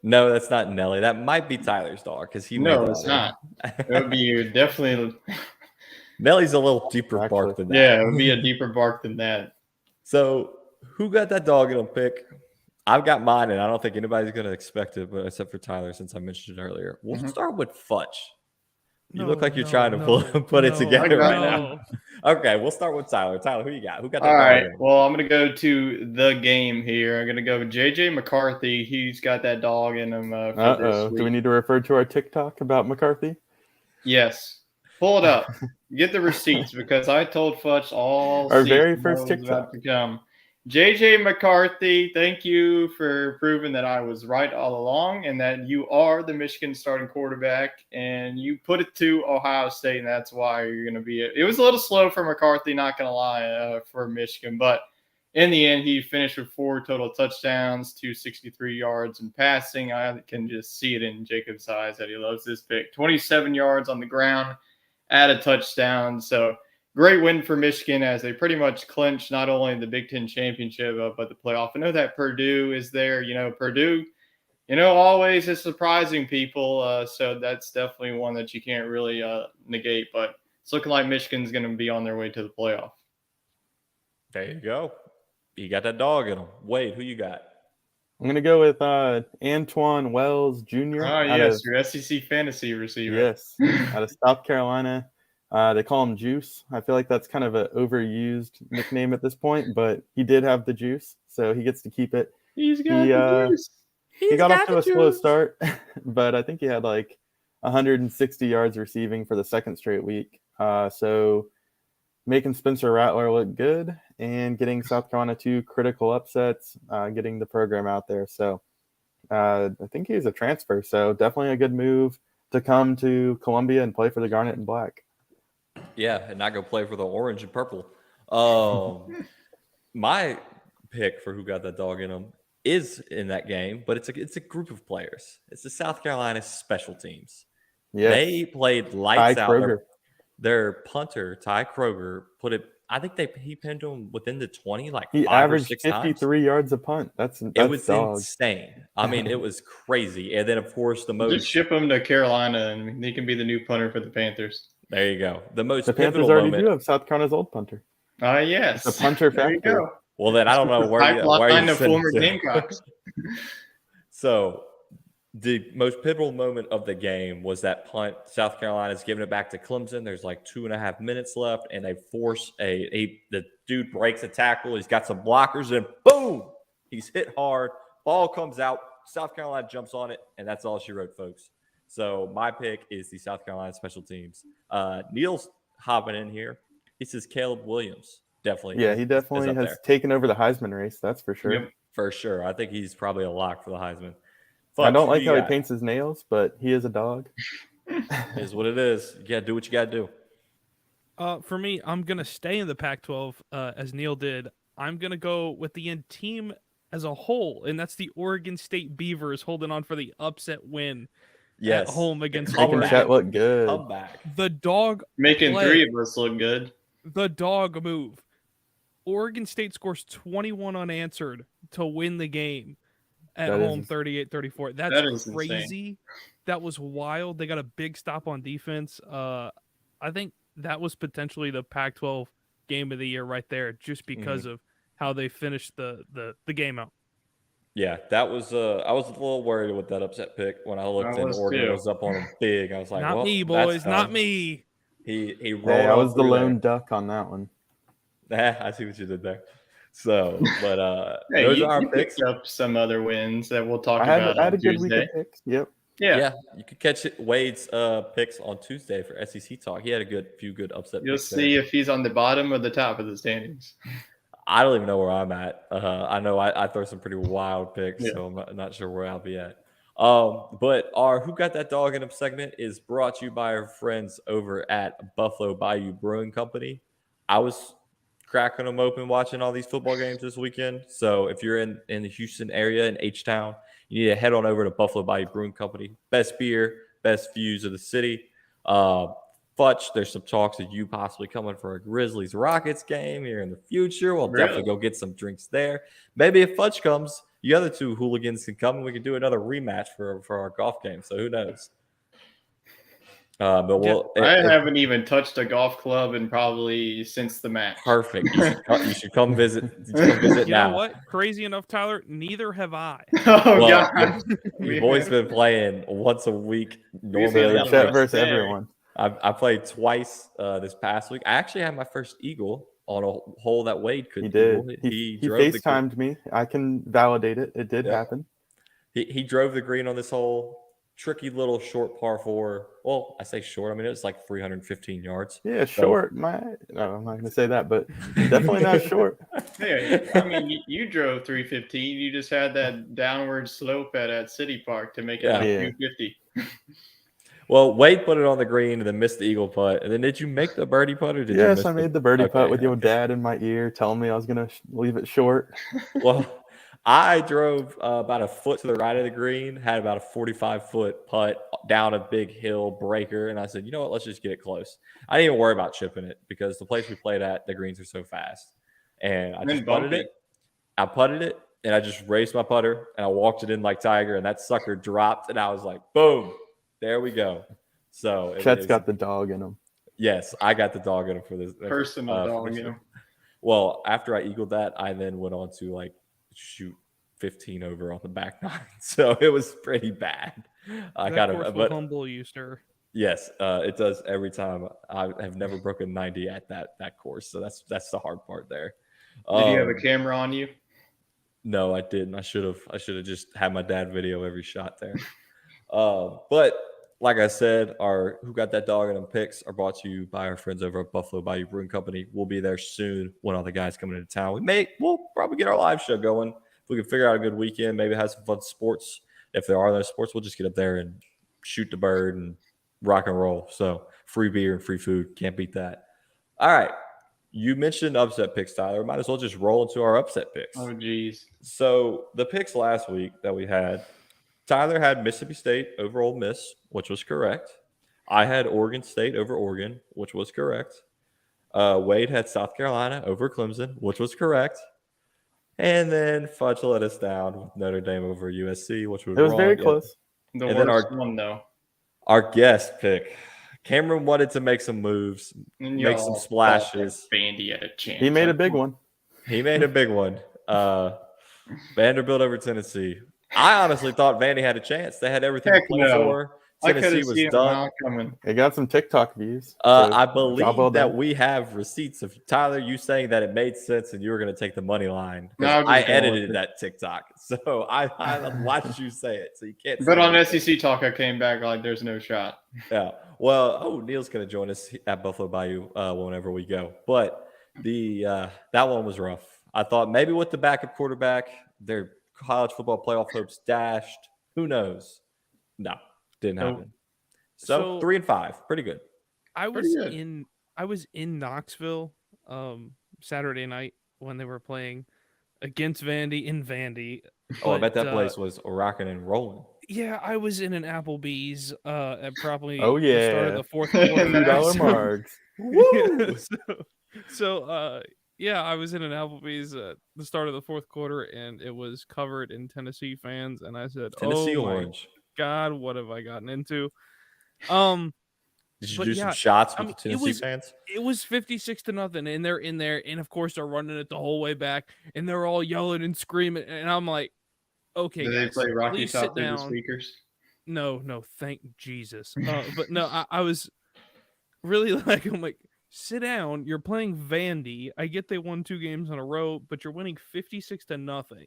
No, that's not Nelly. That might be Tyler's dog because he. No, it's not. It would be definitely. Nelly's a little deeper bark than that. Yeah, it would be a deeper bark than that. So, who got that dog in a pick? I've got mine, and I don't think anybody's going to expect it, but except for Tyler, since I mentioned it earlier. We'll start with Fudge. You look like you're trying to put it together right now. Okay, we'll start with Tyler. Tyler, who you got? Who got that dog? All right. Well, I'm going to go to the game here. I'm going to go with JJ McCarthy. He's got that dog in him. Do we need to refer to our TikTok about McCarthy? Yes. Pull it up. Get the receipts because I told Fudge all our very first TikTok to come. JJ McCarthy, thank you for proving that I was right all along and that you are the Michigan starting quarterback and you put it to Ohio State and that's why you're going to be it. It was a little slow for McCarthy, not going to lie, for Michigan, but in the end, he finished with 4 total touchdowns, 263 yards in passing. I can just see it in Jacob's eyes that he loves this pick. 27 yards on the ground, add a touchdown. So great win for Michigan as they pretty much clinched not only the Big Ten championship, but the playoff. I know that Purdue is there. Purdue, always is surprising people. So that's definitely one that you can't really negate. But it's looking like Michigan's going to be on their way to the playoff. There you go. You got that dog in him. Wade, who you got? I'm going to go with Antoine Wells Jr. Oh, yes, your SEC fantasy receiver. Yes, out of South Carolina. They call him Juice. I feel like that's kind of an overused nickname at this point, but he did have the juice, so he gets to keep it. He's got the juice. He got off to a slow start, but I think he had like 160 yards receiving for the second straight week. So making Spencer Rattler look good and getting South Carolina 2 critical upsets, getting the program out there. So I think he's a transfer, so definitely a good move to come to Columbia and play for the Garnet and Black. Yeah, and not go play for the orange and purple. My pick for who got that dog in them is in that game, but it's a group of players. It's the South Carolina special teams. Yes. They played lights out. Their punter, Ty Kroger, put it. I think he pinned him within the 20, like he 5 averaged or 6 53 times. Yards a punt. That's it was dog. Insane. I mean, it was crazy. And then of course the most just ship him to Carolina and he can be the new punter for the Panthers. There you go. The Panthers already do have South Carolina's old punter. Yes. The punter factory. There you go. Well, then I don't know where you former Gamecocks. So the most pivotal moment of the game was that punt. South Carolina's giving it back to Clemson. There's like 2.5 minutes left, and they force the dude breaks a tackle. He's got some blockers, and boom, he's hit hard. Ball comes out. South Carolina jumps on it, and that's all she wrote, folks. So my pick is the South Carolina special teams. Neil's hopping in here. He says Caleb Williams. Definitely. Yeah, he definitely has taken over the Heisman race. That's for sure. Yep. for sure. I think he's probably a lock for the Heisman. I Fudge, don't who like you how he got? paints his nails, but he is a dog. Is what it is. You gotta do what you gotta do. For me, I'm gonna stay in the Pac-12 as Neil did. I'm gonna go with the team as a whole, and that's the Oregon State Beavers holding on for the upset win Yes. at home against Come Making back. Chet Oregon. look good. Come back. The dog Making play. 3 of us look good. The dog move. Oregon State scores 21 unanswered to win the game at That home is- 38-34. That's That is crazy. insane. That was wild. They got a big stop on defense. I think that was potentially the Pac-12 game of the year right there, just because of how they finished the game out. Yeah, that was. I was a little worried with that upset pick when I looked I and was Oregon too. was up on them big. I was like, Not well, me, that's boys. Not done. me. He rolled. Hey, I on was the through lone duck on that one. there. I see what you did there. So, but Hey, those you, are our you picks. picked up some other wins that we'll talk I had about a on good week Tuesday. of picks. Yep. Yeah. You could catch Wade's picks on Tuesday for SEC talk. He had a few good upset You'll picks see there. if he's on the bottom or the top of the standings. I don't even know where I'm at. I know I throw some pretty wild picks, Yeah. so I'm not sure where I'll be at. But our Who Got That Dog in Him segment is brought to you by our friends over at Buffalo Bayou Brewing Company. I was cracking them open watching all these football games this weekend. So if you're in the Houston area in H-Town, you need to head on over to Buffalo Bayou Brewing Company. Best beer, best views of the city. Futch, there's some talks of you possibly coming for a Grizzlies Rockets game here in the future. We'll definitely go get some drinks there. Maybe if Futch comes, the other two hooligans can come and we can do another rematch for our golf game. So who knows? But we'll. I haven't even touched a golf club in probably since the match. Perfect. You should come visit. You should come visit You now. know what? Crazy enough, Tyler, neither have I. Oh, Well, God. You've always been playing once a week. Normally, been I on Chet play- versus Dang. everyone. I played twice this past week. I actually had my first eagle on a hole that Wade couldn't He did. eagle. He drove the green. FaceTimed me. I can validate it. It did Yeah. happen. He drove the green on this hole. Tricky little short par 4. Well, I say short. I mean, it's like 315 yards. Yeah, short. No, I'm not going to say that, but definitely not short. Hey, I mean, you drove 315. You just had that downward slope at City Park to make it like Yeah. 250. Well, Wade put it on the green and then missed the eagle putt. And then did you make the birdie putt or did you Yes, miss I made the birdie Okay, putt with your okay. dad in my ear telling me I was going to leave it short. Well, I drove about a foot to the right of the green, had about a 45-foot putt down a big hill breaker, and I said, you know what, let's just get it close. I didn't even worry about chipping it because the place we played at, the greens are so fast. And I just putted it. I putted it, and I just raced my putter, and I walked it in like Tiger, and that sucker dropped, and I was like, boom, there we go. So Chet's got the dog in him. Yes, I got the dog in him for this. Personal for dog, this you year. know. Well, after I eagled that, I then went on to like shoot 15 over on the back nine. So it was pretty bad. I That kind course of, will but humble you, sir. yes, it does every time. I have never broken 90 at that course. So that's the hard part there. Did you have a camera on you? No, I didn't. I should have just had my dad video every shot there. But like I said, our Who Got That Dog in Them picks are brought to you by our friends over at Buffalo Bayou Brewing Company. We'll be there soon when all the guys come into town. We'll probably get our live show going. If we can figure out a good weekend, maybe have some fun sports. If there are no sports, we'll just get up there and shoot the bird and rock and roll. So free beer and free food. Can't beat that. All right. You mentioned upset picks, Tyler. Might as well just roll into our upset picks. Oh, geez. So the picks last week that we had, Tyler had Mississippi State over Ole Miss, which was correct. I had Oregon State over Oregon, which was correct. Wade had South Carolina over Clemson, which was correct. And then Fudge let us down with Notre Dame over USC, which was It was wrong. very close. The And then worst one, though. Our guest pick, Cameron wanted to make some moves, And make some y'all splashes. thought that Vandy had a chance. He made a Like, big one. He made a big one. Vanderbilt over Tennessee. I honestly thought Vandy had a chance. They had everything Heck to play no. for. I could Tennessee have was seen him done. not coming. It got some TikTok views. I Job believe well that done. we have receipts of Tyler, you saying that it made sense and you were going to take the money line. 'Cause No, I'm just I going with edited it. that TikTok. So I watched you say it. So you can't But say on anything. SEC Talk, I came back like there's no shot. Yeah. Well, Neil's going to join us at Buffalo Bayou whenever we go. But that one was rough. I thought maybe with the backup quarterback, their college football playoff hopes dashed. Who knows? No, didn't happen. So 3-5, pretty good. I was in Knoxville Saturday night when they were playing against Vandy in Vandy. I bet that place was rocking and rolling. Yeah, I was in an Applebee's at probably Oh the start of yeah, the fourth quarter. $2 marks. Yeah, I was in an Applebee's at the start of the fourth quarter, and it was covered in Tennessee fans, and I said, Tennessee "Oh orange. my God, what have I gotten into?" Did you do some shots with the Tennessee fans? It was 56-0, and they're in there, and of course they're running it the whole way back, and they're all yelling and screaming, and I'm like, "Okay, Did guys, they play Rocky please Top sit through down." the speakers? No, thank Jesus. But no, I was really like, I'm like, sit down. You're playing Vandy. I get they won 2 games in a row, but you're winning 56-0.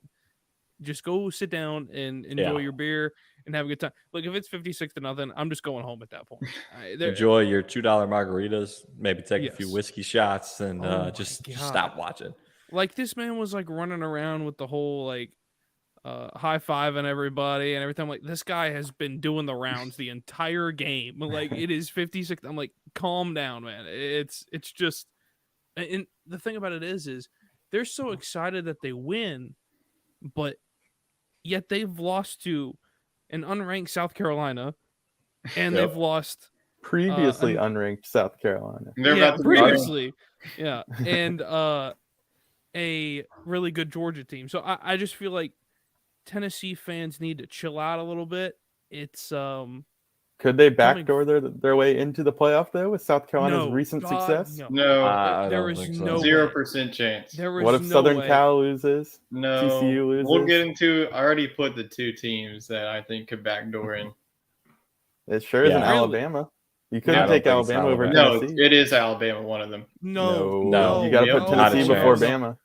Just go sit down and enjoy your beer and have a good time. Look, if it's 56-0, I'm just going home at that point. Enjoy your $2 margaritas. Maybe take a few whiskey shots and just stop watching. Like, this man was like running around with the whole like high-fiving everybody and everything. Like, this guy has been doing the rounds the entire game. Like, it is 56. I'm like, calm down, man. It's just, and the thing about it is they're so excited that they win, but yet they've lost to an unranked South Carolina, and they've lost previously unranked South Carolina. And a really good Georgia team. So I just feel like Tennessee fans need to chill out a little bit. It's could they backdoor their way into the playoff though with South Carolina's recent success? No, there was no 0% chance. What if Southern Cal loses? No, TCU loses? We'll get into. I already put the 2 teams that I think could backdoor in. It sure isn't Alabama. You couldn't take Alabama over Tennessee. No, it is Alabama, one of them. No. You got to put Tennessee before Bama.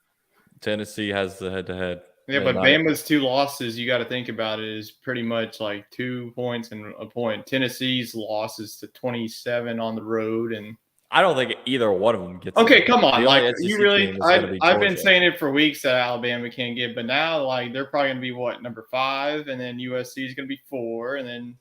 Tennessee has the head-to-head. Yeah, but Bama's 2 losses, you got to think about it, is pretty much like 2 points and a point. Tennessee's losses to 27 on the road, and I don't think either one of them gets. Okay, come on, like you really. I've been saying it for weeks that Alabama can't get, but now like they're probably going to be number 5, and then USC is going to be 4, and then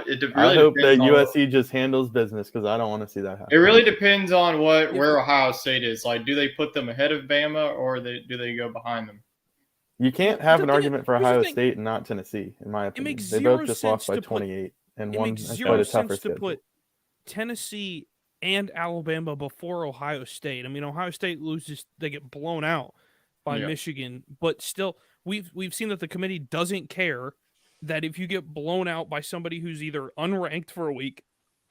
it really I hope that USC just handles business because I don't want to see that happen. It really depends on where Ohio State is. Like, do they put them ahead of Bama or do they go behind them? You can't have an argument for Ohio State and not Tennessee, in my opinion. They both just lost by 28, and one has quite a tougher schedule. To put Tennessee and Alabama before Ohio State. I mean, Ohio State loses; they get blown out by Michigan, but still, we've seen that the committee doesn't care that if you get blown out by somebody who's either unranked for a week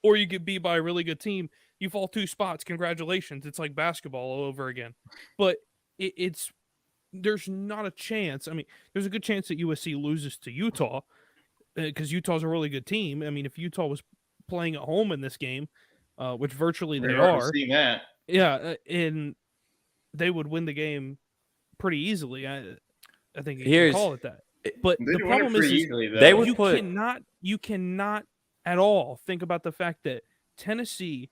or you get beat by a really good team, you fall 2 spots. Congratulations! It's like basketball all over again. But it's there's not a chance. I mean, there's a good chance that USC loses to Utah because Utah's a really good team. I mean, if Utah was playing at home in this game, which virtually they are, seeing that. Yeah, and they would win the game pretty easily. I think you can call it that. But the problem is they would you cannot at all think about the fact that Tennessee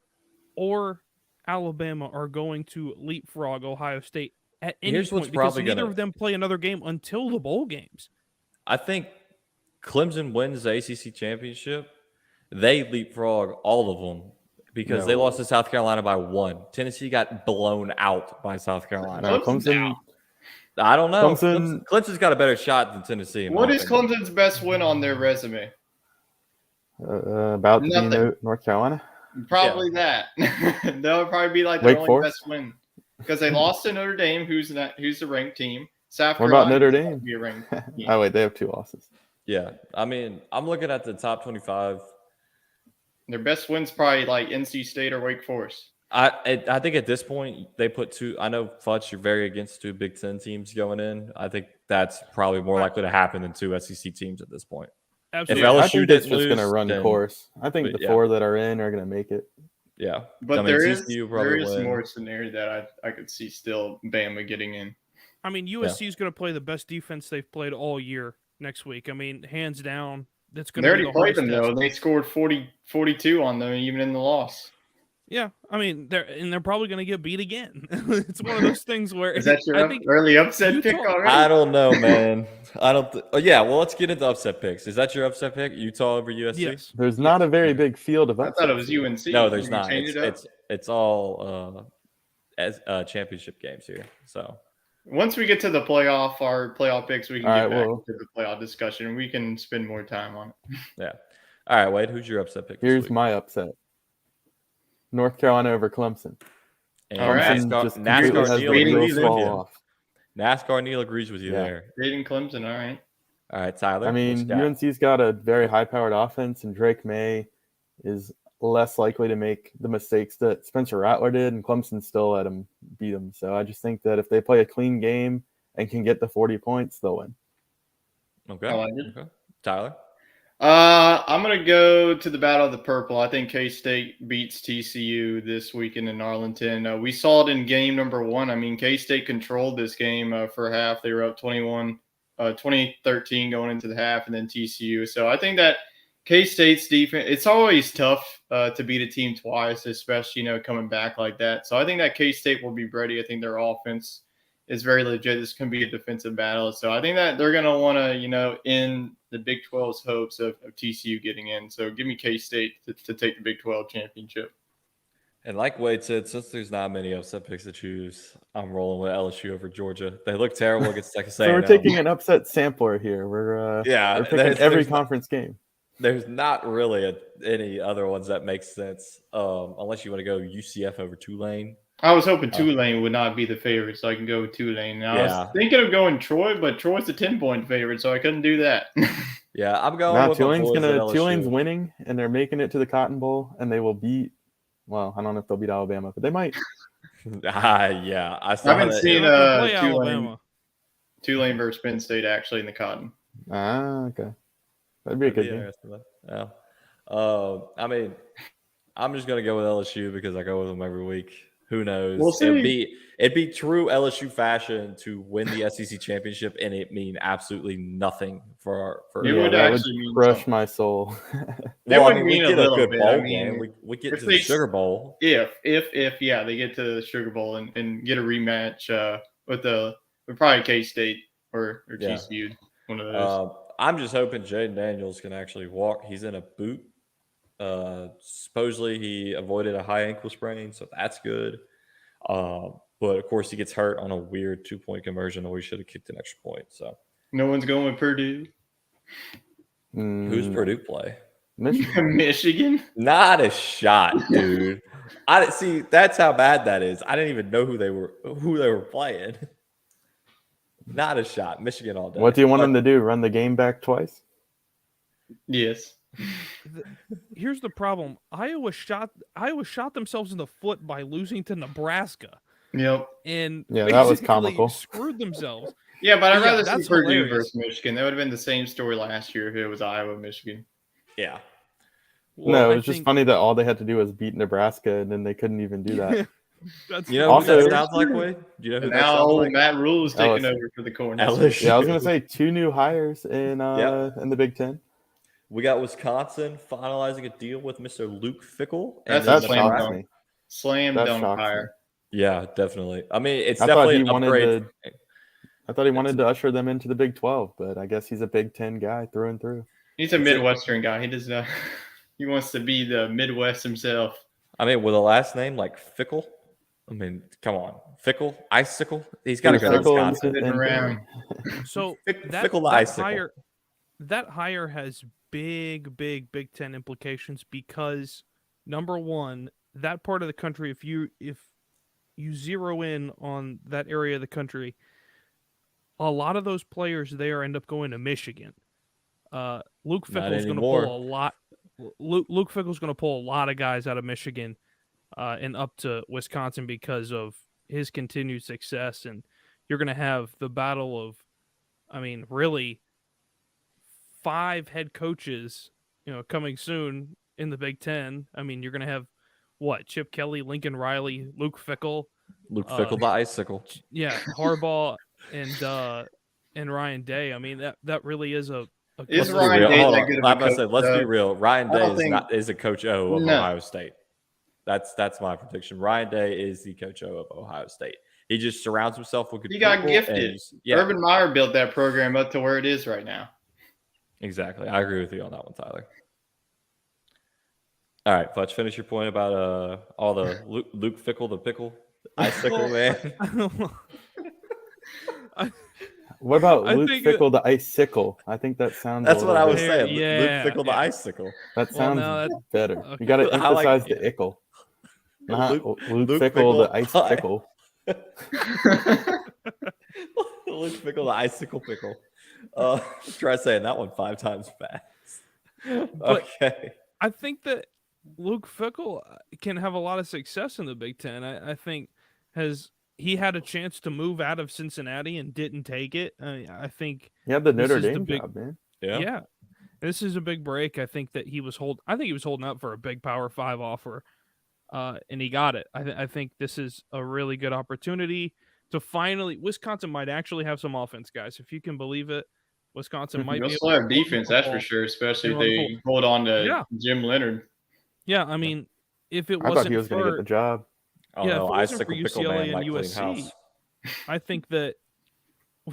or Alabama are going to leapfrog Ohio State at any point because neither of them play another game until the bowl games. I think Clemson wins the ACC championship. They leapfrog all of them because they lost to South Carolina by 1. Tennessee got blown out by South Carolina. No, Clemson. I don't know. Clemson's got a better shot than Tennessee. What is Clemson's best win on their resume? About to be North Carolina. Probably that. That would probably be like their only best win because they lost to Notre Dame, who's the ranked team. What about Notre Dame? Be a ranked team. Oh wait, they have 2 losses. Yeah, I mean, I'm looking at the top 25. Their best win's probably like NC State or Wake Forest. I think at this point they put 2. I know Futch, you're very against 2 Big Ten teams going in. I think that's probably more likely to happen than 2 SEC teams at this point. Absolutely. If LSU I think it's just going to run course. I think the 4 that are in are going to make it. Yeah, but there is more scenario that I could see still Bama getting in. I mean, USC is going to play the best defense they've played all year next week. I mean, hands down, that's going to be the hardest. They already played them though. They scored 42 on them even in the loss. Yeah, I mean they're probably going to get beat again. It's one of those things where Is that your I think early upset pick Utah- already? I don't know, man. I don't. Yeah, well, let's get into upset picks. Is that your upset pick? Utah over USC? yes. There's not a very big field of I upsets. thought it was here. UNC. No, there's You not. changed it up? It's all as championship games here. So Once we get to the our playoff picks, we can All get right, back well- to the playoff discussion. We can spend more time on it. yeah. All right, Wade. Who's your upset pick? Here's this week? my upset: North Carolina over Clemson. And All right. Clemson just NASCAR completely has Neil the Beating agrees wheels with fall you. off. NASCAR Neil agrees with you Yeah. there. Beating Clemson, all right. All right, Tyler. I what you mean, got? UNC's got a very high-powered offense, and Drake May is less likely to make the mistakes that Spencer Rattler did, and Clemson still let him beat him. So I just think that if they play a clean game and can get the 40 points, they'll win. Okay. I like it. Okay. Tyler. I'm gonna go to the Battle of the Purple. I think K-State beats TCU this weekend in Arlington. We saw it in game number 1. I mean, K-State controlled this game for half. They were up 20-13 going into the half, and then TCU. So I think that K-State's defense. It's always tough to beat a team twice, especially coming back like that. So I think that K-State will be ready. I think their offense is very legit. This can be a defensive battle. So I think that they're going to want to, end the Big 12's hopes of TCU getting in. So give me K-State to take the Big 12 championship. And like Wade said, since there's not many upset picks to choose, I'm rolling with LSU over Georgia. They look terrible against Texas A&M. So we're taking an upset sampler here. We're picking every conference game. There's not really any other ones that make sense, unless you want to go UCF over Tulane. I was hoping Tulane would not be the favorite, so I can go with Tulane. And I was thinking of going Troy, but Troy's a 10-point favorite, so I couldn't do that. Yeah, I'm going Now with my boys at LSU. Tulane's winning, and they're making it to the Cotton Bowl, and they will beat. Well, I don't know if they'll beat Alabama, but they might. Yeah, I haven't seen play Alabama. Tulane versus Penn State actually in the Cotton. Okay. That'd be a good game. Yeah. I mean, I'm just gonna go with LSU because I go with them every week. Who knows? We'll see. It'd be true LSU fashion to win the SEC championship, and it mean absolutely nothing for It would that actually mean crush something. my soul. It would mean a get little good bit. bowl I mean, game. We get if to the they- Sugar Bowl. If they get to the Sugar Bowl and get a rematch with probably K-State or Yeah. TCU, one of those. I'm just hoping Jaden Daniels can actually walk. He's in a boot. Supposedly he avoided a high ankle sprain, so that's good. But of course he gets hurt on a weird 2-point conversion, or he should have kicked an extra point. So No one's going with Purdue. who's Purdue play? Michigan. Michigan? Not a shot, dude. I see. That's how bad that is. I didn't even know who they were playing. Not a shot. Michigan all day. What do you want them to do? Run the game back twice? Yes. Here's the problem. Iowa shot themselves in the foot by losing to Nebraska. Yep. And Yeah, that was basically comical. Screwed themselves. Yeah, but I'd Yeah, rather see that's Purdue hilarious. versus Michigan. That would have been the same story last year if it was Iowa, Michigan. Yeah. Well, No, I it was just think- funny that all they had to do was beat Nebraska, and then they couldn't even do that. That's You know Also- who that sounds like, Wade? Do you know who And that now sounds old like? Matt Rule is taking LSU. over for the corners. LSU. Yeah, I was gonna say 2 new hires in the Big Ten. We got Wisconsin finalizing a deal with Mr. Luke Fickle. That's then That a slam shocks dunk. me. Slam That dunk shocks me. hire. Yeah, definitely. I mean, it's I thought definitely he an wanted upgrade. I thought he wanted to usher them into the Big 12, but I guess he's a Big 10 guy through and through. He's a Midwestern guy. He does not. He wants to be the Midwest himself. I mean, with a last name like Fickle. I mean, come on, Fickle, Icicle. He's got to go to Fickle and Wisconsin. Sitting around. So Fickle the Icicle. that hire has big Big Ten implications because number one, that part of the country, if you zero in on that area of the country, a lot of those players there end up going to Michigan. Luke Fickle's going to pull a lot. Luke Fickle's going to pull a lot of guys out of Michigan and up to Wisconsin because of his continued success, and you're going to have the battle of, I mean, really 5 head coaches, coming soon in the Big Ten. I mean, you're going to have Chip Kelly, Lincoln Riley, Luke Fickle, Fickle the Icicle. yeah, Harbaugh, and Ryan Day. I mean, that really is a Is Let's Ryan be real. Day Hold that on. good of a I'm gonna coach, say, let's be real. Ryan I Day don't think- is a coach O of No. Ohio State. That's my prediction. Ryan Day is the coach of Ohio State. He just surrounds himself with good He people. got gifted. Yeah, Urban Meyer built that program up to where it is right now. exactly. I agree with you on that one, Tyler. All right, Fletch, finish your point about all the Luke Fickle, the pickle, icicle man. What about I Luke think Fickle, the icicle? I think that sounds. That's a what I little was bit- saying. Yeah, Luke Fickle, the yeah. icicle. That Well, sounds no, better. okay. You got to I like- emphasize yeah. the ickle, not Luke Luke Fickle, Fickle, the icicle. Luke Fickle, the icicle pickle. Try saying that one 5 times fast. But- Okay. I think that Luke Fickle can have a lot of success in the Big Ten. I think he had a chance to move out of Cincinnati and didn't take it. I think You had the This Notre is the Dame big- job, man. yeah. This is a big break. I think that he was holding up for a big Power 5 offer, and he got it. I think this is a really good opportunity to finally. Wisconsin might actually have some offense, guys. If you can believe it, Wisconsin might They'll be still able have to run the defense, that's for football. sure, especially if and run the they hold on to Yeah. Jim Leonard. Yeah, I mean, if it I wasn't thought he was going to get for the job. Oh Yeah, no, if it wasn't for icicle pickle UCLA man and might clean USC, house. I think that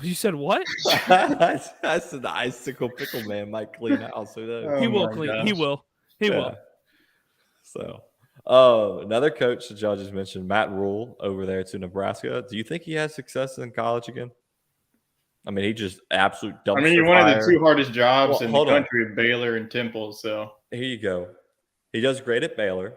you said what? I said the icicle pickle man might clean house. Who knows? He Oh will my clean. gosh. He will. He will. So, another coach that y'all just mentioned, Matt Rule, over there to Nebraska. Do you think he has success in college again? I mean, he just absolute dumpster I mean, he wanted fire. the 2 hardest jobs Well, in the hold on. country of Baylor and Temple. So Here you go. He does great at Baylor.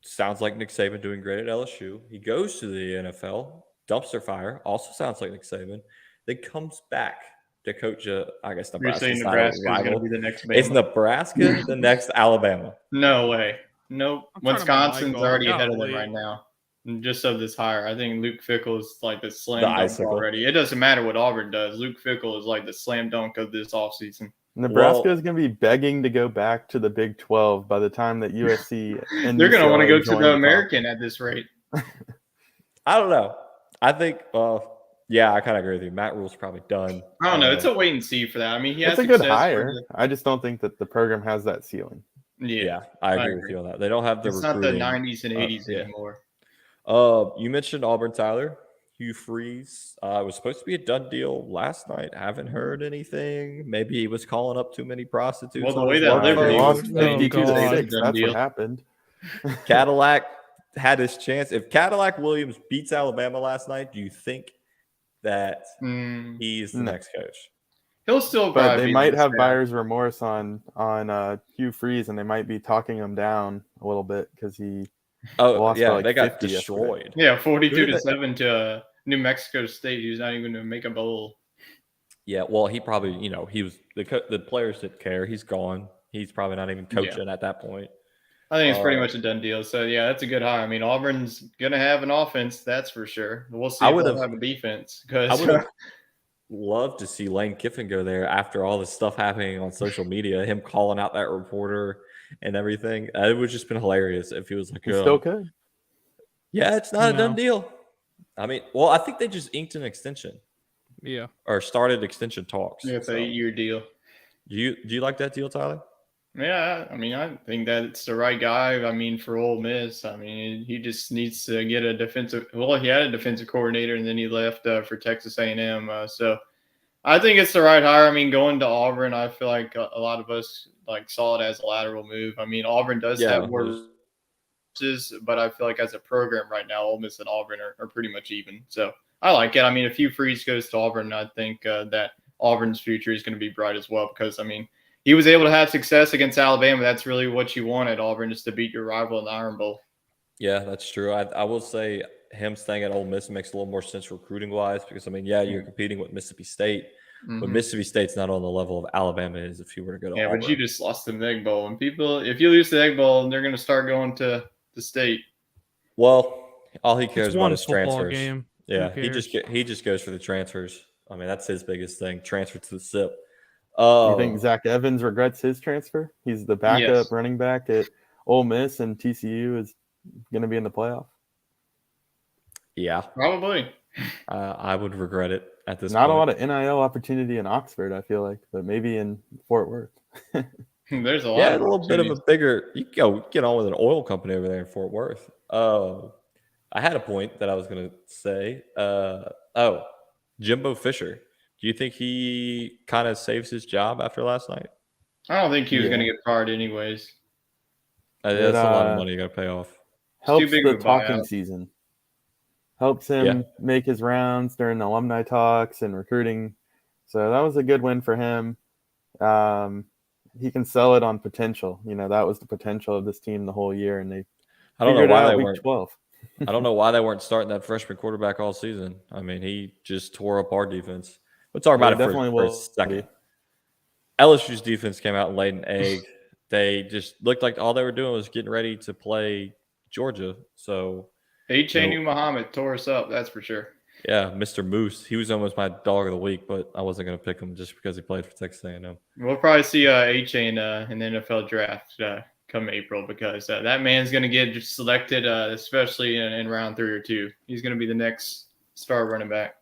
Sounds like Nick Saban doing great at LSU. He goes to the NFL. Dumpster fire. Also sounds like Nick Saban. Then comes back to coach, I guess, you're Nebraska. saying Nebraska is going to be the next Bama? Is Nebraska the next Alabama? No way. Nope. I'm trying to make Wisconsin's Mike already go. ahead of them Golly. right now. Just of this hire. I think Luke Fickle is like the slam The dunk icicle. already. It doesn't matter what Auburn does. Luke Fickle is like the slam dunk of this offseason. Nebraska Well- is going to be begging to go back to the Big 12 by the time that USC and They're going to want to UCLA go to join the the American at this rate. I don't know. I think, yeah, I kind of agree with you. Matt Rule's probably done. I don't know. It's a wait and see for that. I mean, he has It's a good success for hire. I just don't think that the program has that ceiling. Yeah, I agree with you on that. They don't have the It's not the recruiting. 90s and 80s yeah. anymore. You mentioned Auburn, Tyler. Hugh Freeze was supposed to be a done deal last night. Haven't heard anything. Maybe he was calling up too many prostitutes. Well, the on way his that work Liberty They phone. lost Oh, 52 to God. 6. Done That's deal. what happened. Cadillac had his chance. If Cadillac Williams beats Alabama last night, do you think that he's the No. next coach? He'll still But probably they be might the have next guy. buyer's remorse on Hugh Freeze, and they might be talking him down a little bit because he Oh, lost yeah, by like they got 50 yesterday. destroyed. Yeah, Who 42 did to 7 to New Mexico State. He was not even going to make a bowl. Yeah, well, he probably, he was the players didn't care. He's gone. He's probably not even coaching at that point. I think it's pretty much a done deal. So, yeah, that's a good hire. I mean, Auburn's going to have an offense, that's for sure. We'll see I if would've- they'll have a defense. I Because would have loved to see Lane Kiffin go there after all this stuff happening on social media, him calling out that reporter and everything. It would just been hilarious if he was like, he still could. yeah, it's not a done No. deal. I mean, well, I think they just inked an extension Yeah. or started extension talks. it's So, an 8-year deal. do you like that deal, Tyler? Yeah, I mean, I think that's the right guy. I mean, for Ole Miss, I mean, he just needs to get a defensive. Well, he had a defensive coordinator, and then he left for Texas A&M. So, I think it's the right hire. I mean, going to Auburn, I feel like a lot of us saw it as a lateral move. I mean, Auburn does have more resources, but I feel like as a program right now, Ole Miss and Auburn are pretty much even. So, I like it. I mean, if Hugh Freeze goes to Auburn, I think that Auburn's future is going to be bright as well because, I mean, he was able to have success against Alabama. That's really what you want at Auburn, is to beat your rival in the Iron Bowl. Yeah, that's true. I will say him staying at Ole Miss makes a little more sense recruiting wise because, I mean, yeah, you're competing with Mississippi State, but Mississippi State's not on the level of Alabama is if you were to go to Auburn. But you just lost them the Egg Bowl. And people, if you lose the Egg Bowl, they're going to start going to the state. Well, all he cares It's about one is football transfers. game. Yeah, Who he just goes for the transfers. I mean, that's his biggest thing, transfer to the SIP. You think Zach Evans regrets his transfer? He's the backup Yes. running back at Ole Miss, and TCU is going to be in the playoff. Yeah, Probably. I would regret it at this Not point. a lot of NIL opportunity in Oxford, I feel like, but maybe in Fort Worth. There's a lot Yeah, a of little bit of a opportunities. bigger. You can go get on with an oil company over there in Fort Worth. I had a point that I was going to say. Jimbo Fisher. Do you think he kind of saves his job after last night? I don't think he was going to Yeah. get fired anyways. That's a lot of money you got to pay off. It's too Helps big the of a talking buyout. season. Helps him make his rounds during the alumni talks and recruiting. So that was a good win for him. He can sell it on potential. That was the potential of this team the whole year, and they I don't know figured it why out they week weren't. 12. I don't know why they weren't starting that freshman quarterback all season. I mean, he just tore up our defense. We'll talk about it definitely for a will second. be. LSU's defense came out and laid an egg. They just looked like all they were doing was getting ready to play Georgia. So, Achanu Muhammad tore us up, that's for sure. yeah, Mr. Moose. He was almost my dog of the week, but I wasn't going to pick him just because he played for Texas A&M. We'll probably see A-Chain in the NFL draft come April because that man's going to get selected, especially in round 3 or 2. He's going to be the next star running back.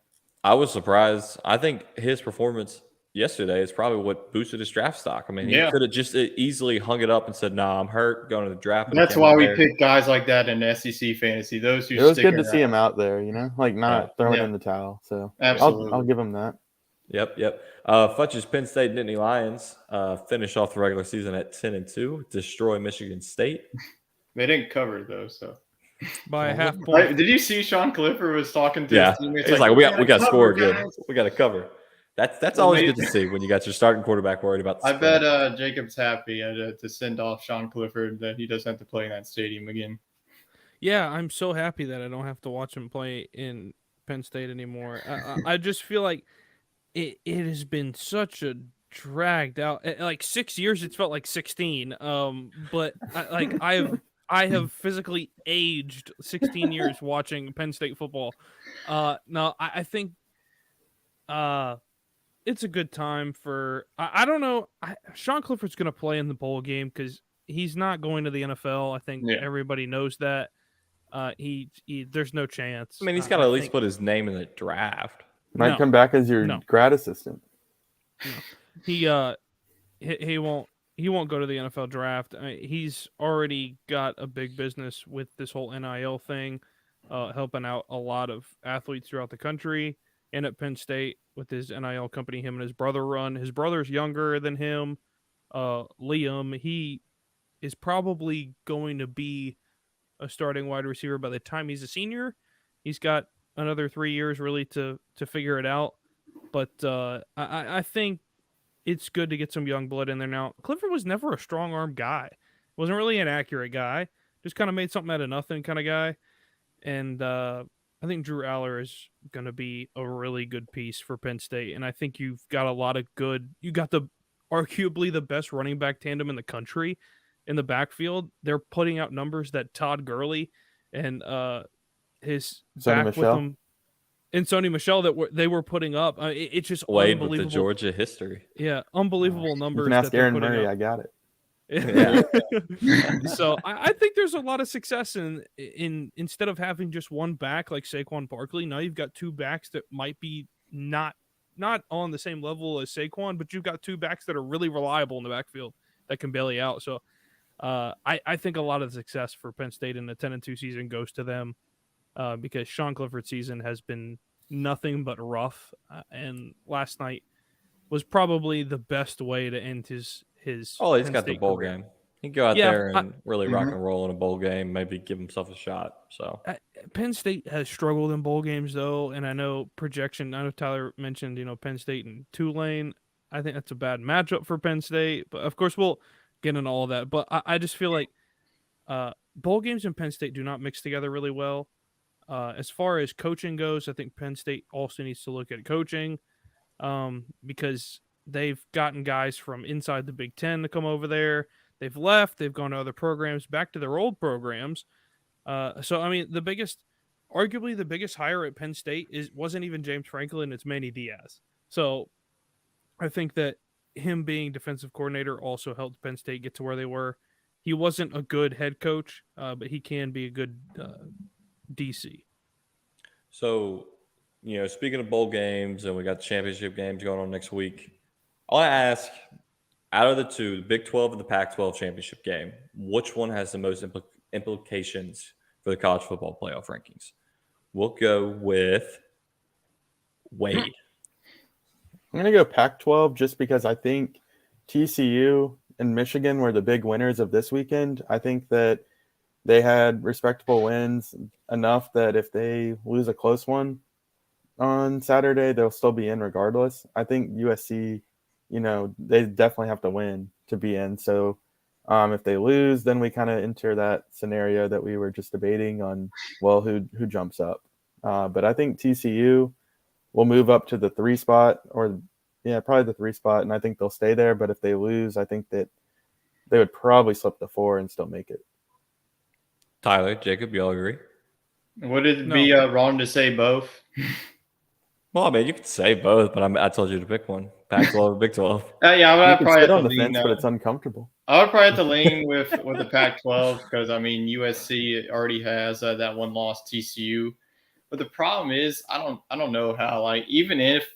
I was surprised. I think his performance yesterday is probably what boosted his draft stock. I mean, he could have just easily hung it up and said, "Nah, I'm hurt, going to the draft." That's why we pick guys like that in SEC fantasy. Those who it was stick good to around. see him out there, not throwing in the towel. So Absolutely. I'll give him that. Yep. Futch's Penn State Nittany Lions finish off the regular season at 10-2, destroy Michigan State. They didn't cover though, so by a half point. Did you see Sean Clifford was talking to his teammates? He's like, we got to score guys. good. We got to cover. That's always good to see when you got your starting quarterback worried about the I bet Jacob's happy to send off Sean Clifford that he doesn't have to play in that stadium again. Yeah, I'm so happy that I don't have to watch him play in Penn State anymore. I just feel like it has been such a dragged out. Like 6 years, it's felt like 16. But I have physically aged 16 years watching Penn State football. No, I think it's a good time for. I don't know. Sean Clifford's going to play in the bowl game because he's not going to the NFL. I think everybody knows that. There's no chance. I mean, he's got to at least put his name in the draft. Might come back as your grad assistant. No. He won't go to the NFL draft. He's already got a big business with this whole NIL thing, helping out a lot of athletes throughout the country and at Penn State with his NIL company. Him and his brother run. His brother's younger than him, Liam. He is probably going to be a starting wide receiver by the time he's a senior. He's got another 3 years really to figure it out. But I think it's good to get some young blood in there now. Clifford was never a strong arm guy. Wasn't really an accurate guy. Just kind of made something out of nothing kind of guy. And I think Drew Aller is going to be a really good piece for Penn State. And I think you've got a lot of good. You got arguably the best running back tandem in the country in the backfield. They're putting out numbers that Todd Gurley and his Sony back Michel. with him and Sony Michel that they were putting up. It's just Wade unbelievable. with the Georgia history. Yeah, unbelievable numbers. You can ask that Aaron they're putting Murray. up. I got it. Yeah. So I think there's a lot of success in instead of having just one back like Saquon Barkley, now you've got two backs that might be not on the same level as Saquon, but you've got two backs that are really reliable in the backfield that can bail you out. So I think a lot of the success for Penn State in the 10-2 season goes to them because Sean Clifford's season has been nothing but rough, and last night was probably the best way to end his. Oh, he's Penn got State the bowl career. game. He can go out there and really rock and roll in a bowl game, maybe give himself a shot. So Penn State has struggled in bowl games, though, and I know Tyler mentioned, Penn State and Tulane. I think that's a bad matchup for Penn State, but of course we'll get into all that. But I just feel like bowl games and Penn State do not mix together really well. As far as coaching goes, I think Penn State also needs to look at coaching because they've gotten guys from inside the Big Ten to come over there. They've left. They've gone to other programs, back to their old programs. So, I mean, arguably the biggest hire at Penn State wasn't even James Franklin. It's Manny Diaz. So I think that him being defensive coordinator also helped Penn State get to where they were. He wasn't a good head coach, but he can be a good DC. So, speaking of bowl games, and we got the championship games going on next week, I want to ask out of the two, the Big 12 and the Pac-12 championship game, which one has the most implications for the college football playoff rankings? We'll go with Wade. I'm going to go Pac-12 just because I think TCU and Michigan were the big winners of this weekend. I think that they had respectable wins enough that if they lose a close one on Saturday, they'll still be in regardless. I think USC, they definitely have to win to be in. So if they lose, then we kind of enter that scenario that we were just debating on, well, who jumps up. But I think TCU will move up to the 3 spot probably the 3 spot. And I think they'll stay there. But if they lose, I think that they would probably slip to 4 and still make it. Tyler, Jacob, you all agree? Would it be wrong to say both? Well, I mean, you could say both, but I told you to pick one. Pac-12 or Big 12. Yeah, I would probably sit have on to the lean. fence, but it's uncomfortable. I would probably have to lean with the Pac-12 because USC already has that one loss TCU. But the problem is, I don't know how. Even if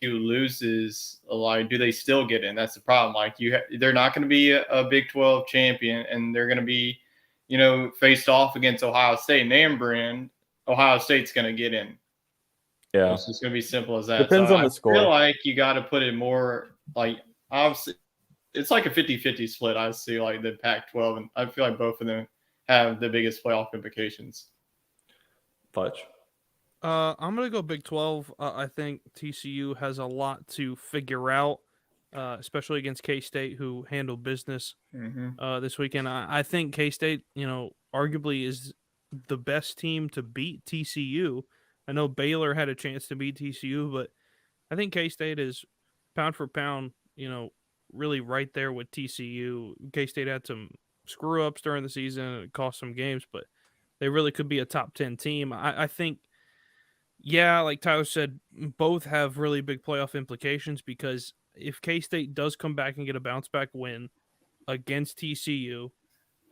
TCU loses, do they still get in? That's the problem. They're not going to be a Big 12 champion, and they're going to be, faced off against Ohio State. Name brand, Ohio State's going to get in. Yeah, it's just going to be simple as that. Depends on the score. I feel like you got to put it more obviously it's like a 50-50 split. I see the Pac-12, and I feel like both of them have the biggest playoff implications. Fudge. I'm gonna go Big 12. I think TCU has a lot to figure out, especially against K-State, who handled business this weekend. I think K-State, arguably is the best team to beat TCU. I know Baylor had a chance to beat TCU, but I think K-State is pound for pound, really right there with TCU. K-State had some screw-ups during the season and it cost some games, but they really could be a top 10 team. I think, like Tyler said, both have really big playoff implications because if K-State does come back and get a bounce-back win against TCU,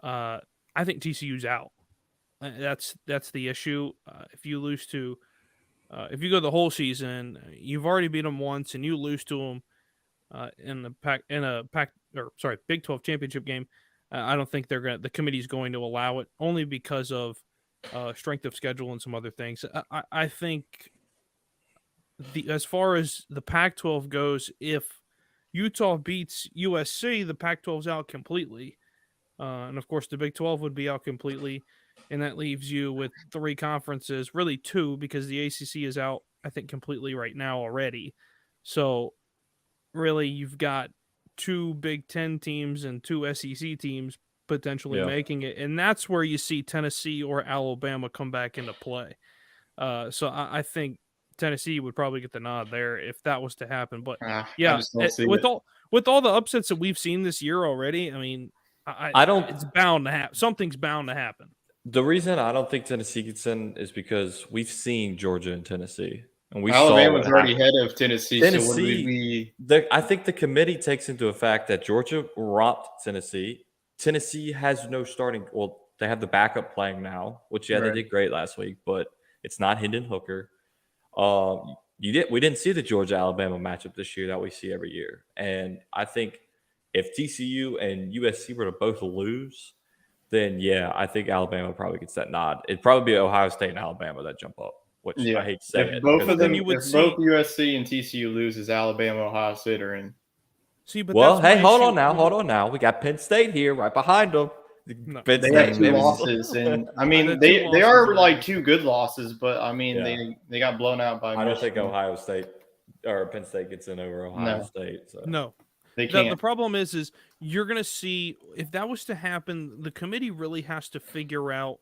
I think TCU's out. That's the issue. If you lose to, if you go the whole season, you've already beat them once, and you lose to them in a Big 12 championship game. I don't think the committee's going to allow it only because of strength of schedule and some other things. I think as far as the Pac-12 goes, if Utah beats USC, the Pac-12's out completely, and of course the Big 12 would be out completely. And that leaves you with 3 conferences, really 2, because the ACC is out, I think, completely right now already. So, really, you've got 2 Big 10 teams and 2 SEC teams potentially making it. And that's where you see Tennessee or Alabama come back into play. So, I think Tennessee would probably get the nod there if that was to happen. But, with all the upsets that we've seen this year already, I mean, it's bound to happen. Something's bound to happen. The reason I don't think Tennessee gets in is because we've seen Georgia and Tennessee, and Alabama's already ahead of Tennessee. So what would we I think the committee takes into effect that Georgia romped Tennessee. Tennessee has no starting. Well, they have the backup playing now, which they did great last week, but it's not Hendon Hooker. We didn't see the Georgia Alabama matchup this year that we see every year, and I think if TCU and USC were to both lose, then I think Alabama probably gets that nod. It'd probably be Ohio State and Alabama that jump up, which I hate to say it. Both of them, both USC and TCU loses, Alabama, Ohio State are in. See, but hold on now. We got Penn State here right behind them. No, they have 2 losses, and I mean they are 2 good losses, but I mean they got blown out by. I don't think Ohio State or Penn State gets in over Ohio State. So. No. The problem is you're going to see, if that was to happen, the committee really has to figure out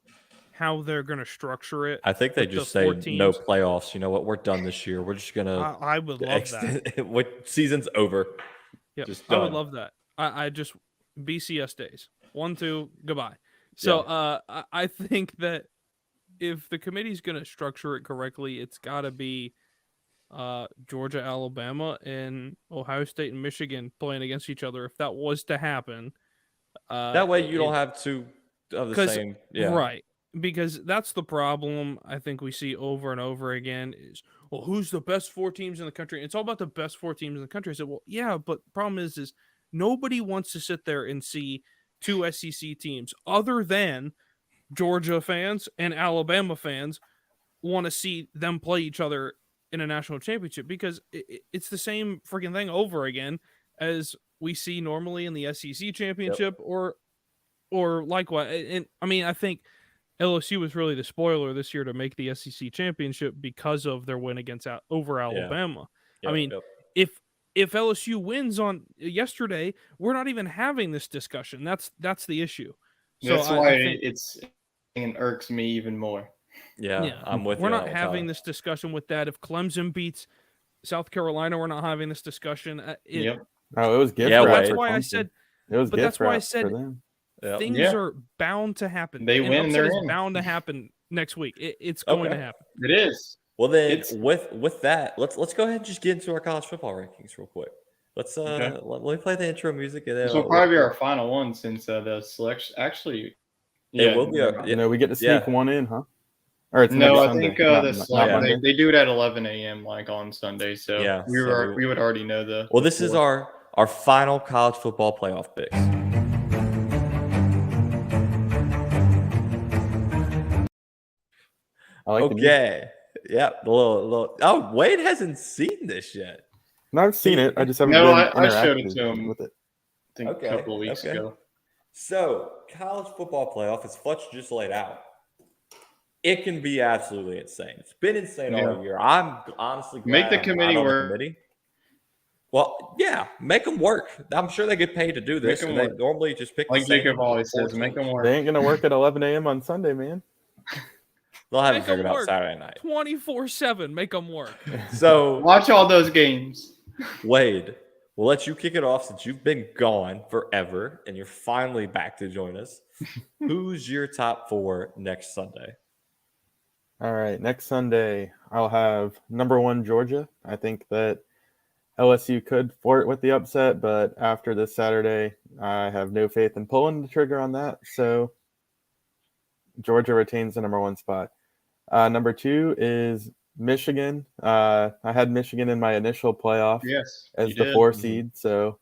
how they're going to structure it. I think they just say no playoffs. You know what? We're done this year. We're just going to. I would love that. Season's over. Yeah, I would love that. I just BCS days 1, 2, goodbye. So I think that if the committee's going to structure it correctly, it's got to be Georgia, Alabama, and Ohio State and Michigan playing against each other. If that was to happen, that way you don't have 2 of the same. Yeah, right. Because that's the problem I think we see over and over again is, who's the best 4 teams in the country? It's all about the best 4 teams in the country. I said, well, yeah, but the problem is Nobody wants to sit there and see two SEC teams other than Georgia fans and Alabama fans want to see them play each other in a national championship, because it's the same freaking thing over again as we see normally in the SEC championship or likewise. And I mean, I think LSU was really the spoiler this year to make the SEC championship because of their win against over Alabama. I mean, if LSU wins on yesterday, we're not even having this discussion. That's the issue. So that's why it irks me even more. Yeah, I'm with you. We're not having this discussion with that. If Clemson beats South Carolina, we're not having this discussion. It was gift wrap. That's why I said. It was. But that's why I said things are bound to happen. They win. They're bound to happen next week. It's going to happen. It is. Well, then with that, let's go ahead and just get into our college football rankings real quick. Let's let me play the intro music. And then this will probably be our final one since the selection actually. It will be. We get to sneak one in, huh? Or it's I think they do it at 11 a.m. like on Sunday. So we would already know the. Well, this is our final college football playoff picks. Okay. Yeah. The little. Oh, Wade hasn't seen this yet. No, I've seen it. I just haven't. I showed it to him with it. I think a couple of weeks ago. So, college football playoff, as Fletch just laid out, it can be absolutely insane. It's been insane all year. I'm honestly glad make the committee work. Well, yeah, make them work. I'm sure they get paid to do this. And they normally just pick like Jacob always says, make them work. They ain't gonna work at 11 a.m. on Sunday, man. They'll have it figured out Saturday night. 24/7, make them work. So watch all those games. Wade, we'll let you kick it off since you've been gone forever and you're finally back to join us. Who's your top 4 next Sunday? All right, next Sunday I'll have number 1 Georgia. I think that LSU could flirt with the upset, but after this Saturday, I have no faith in pulling the trigger on that. So Georgia retains the number 1 spot. Number 2 is Michigan. I had Michigan in my initial playoff as the 4 seed, so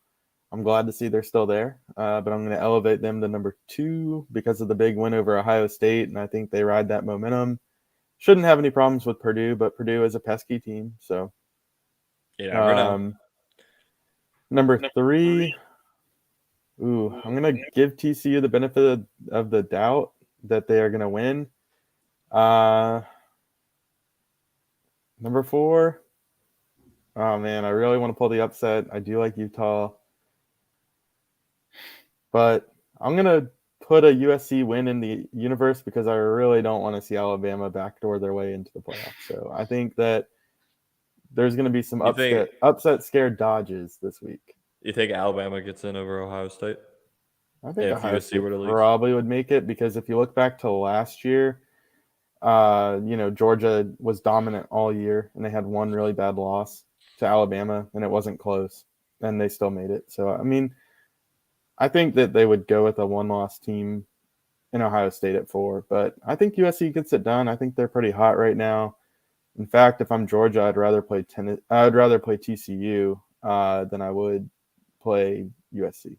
I'm glad to see they're still there. But I'm going to elevate them to number 2 because of the big win over Ohio State, and I think they ride that momentum. Shouldn't have any problems with Purdue, but Purdue is a pesky team. So, number 3. I'm going to give TCU the benefit of the doubt that they are going to win. Number 4. Oh, man, I really want to pull the upset. I do like Utah. But I'm going to put a USC win in the universe because I really don't want to see Alabama backdoor their way into the playoffs. So I think that there's going to be some upset scared dodges this week. You think Alabama gets in over Ohio State? I think Ohio State probably would make it because if you look back to last year, Georgia was dominant all year and they had one really bad loss to Alabama and it wasn't close and they still made it. So, I mean, I think that they would go with a 1-loss team in Ohio State at 4, but I think USC gets it done. I think they're pretty hot right now. In fact, if I'm Georgia, I'd rather play TCU than I would play USC.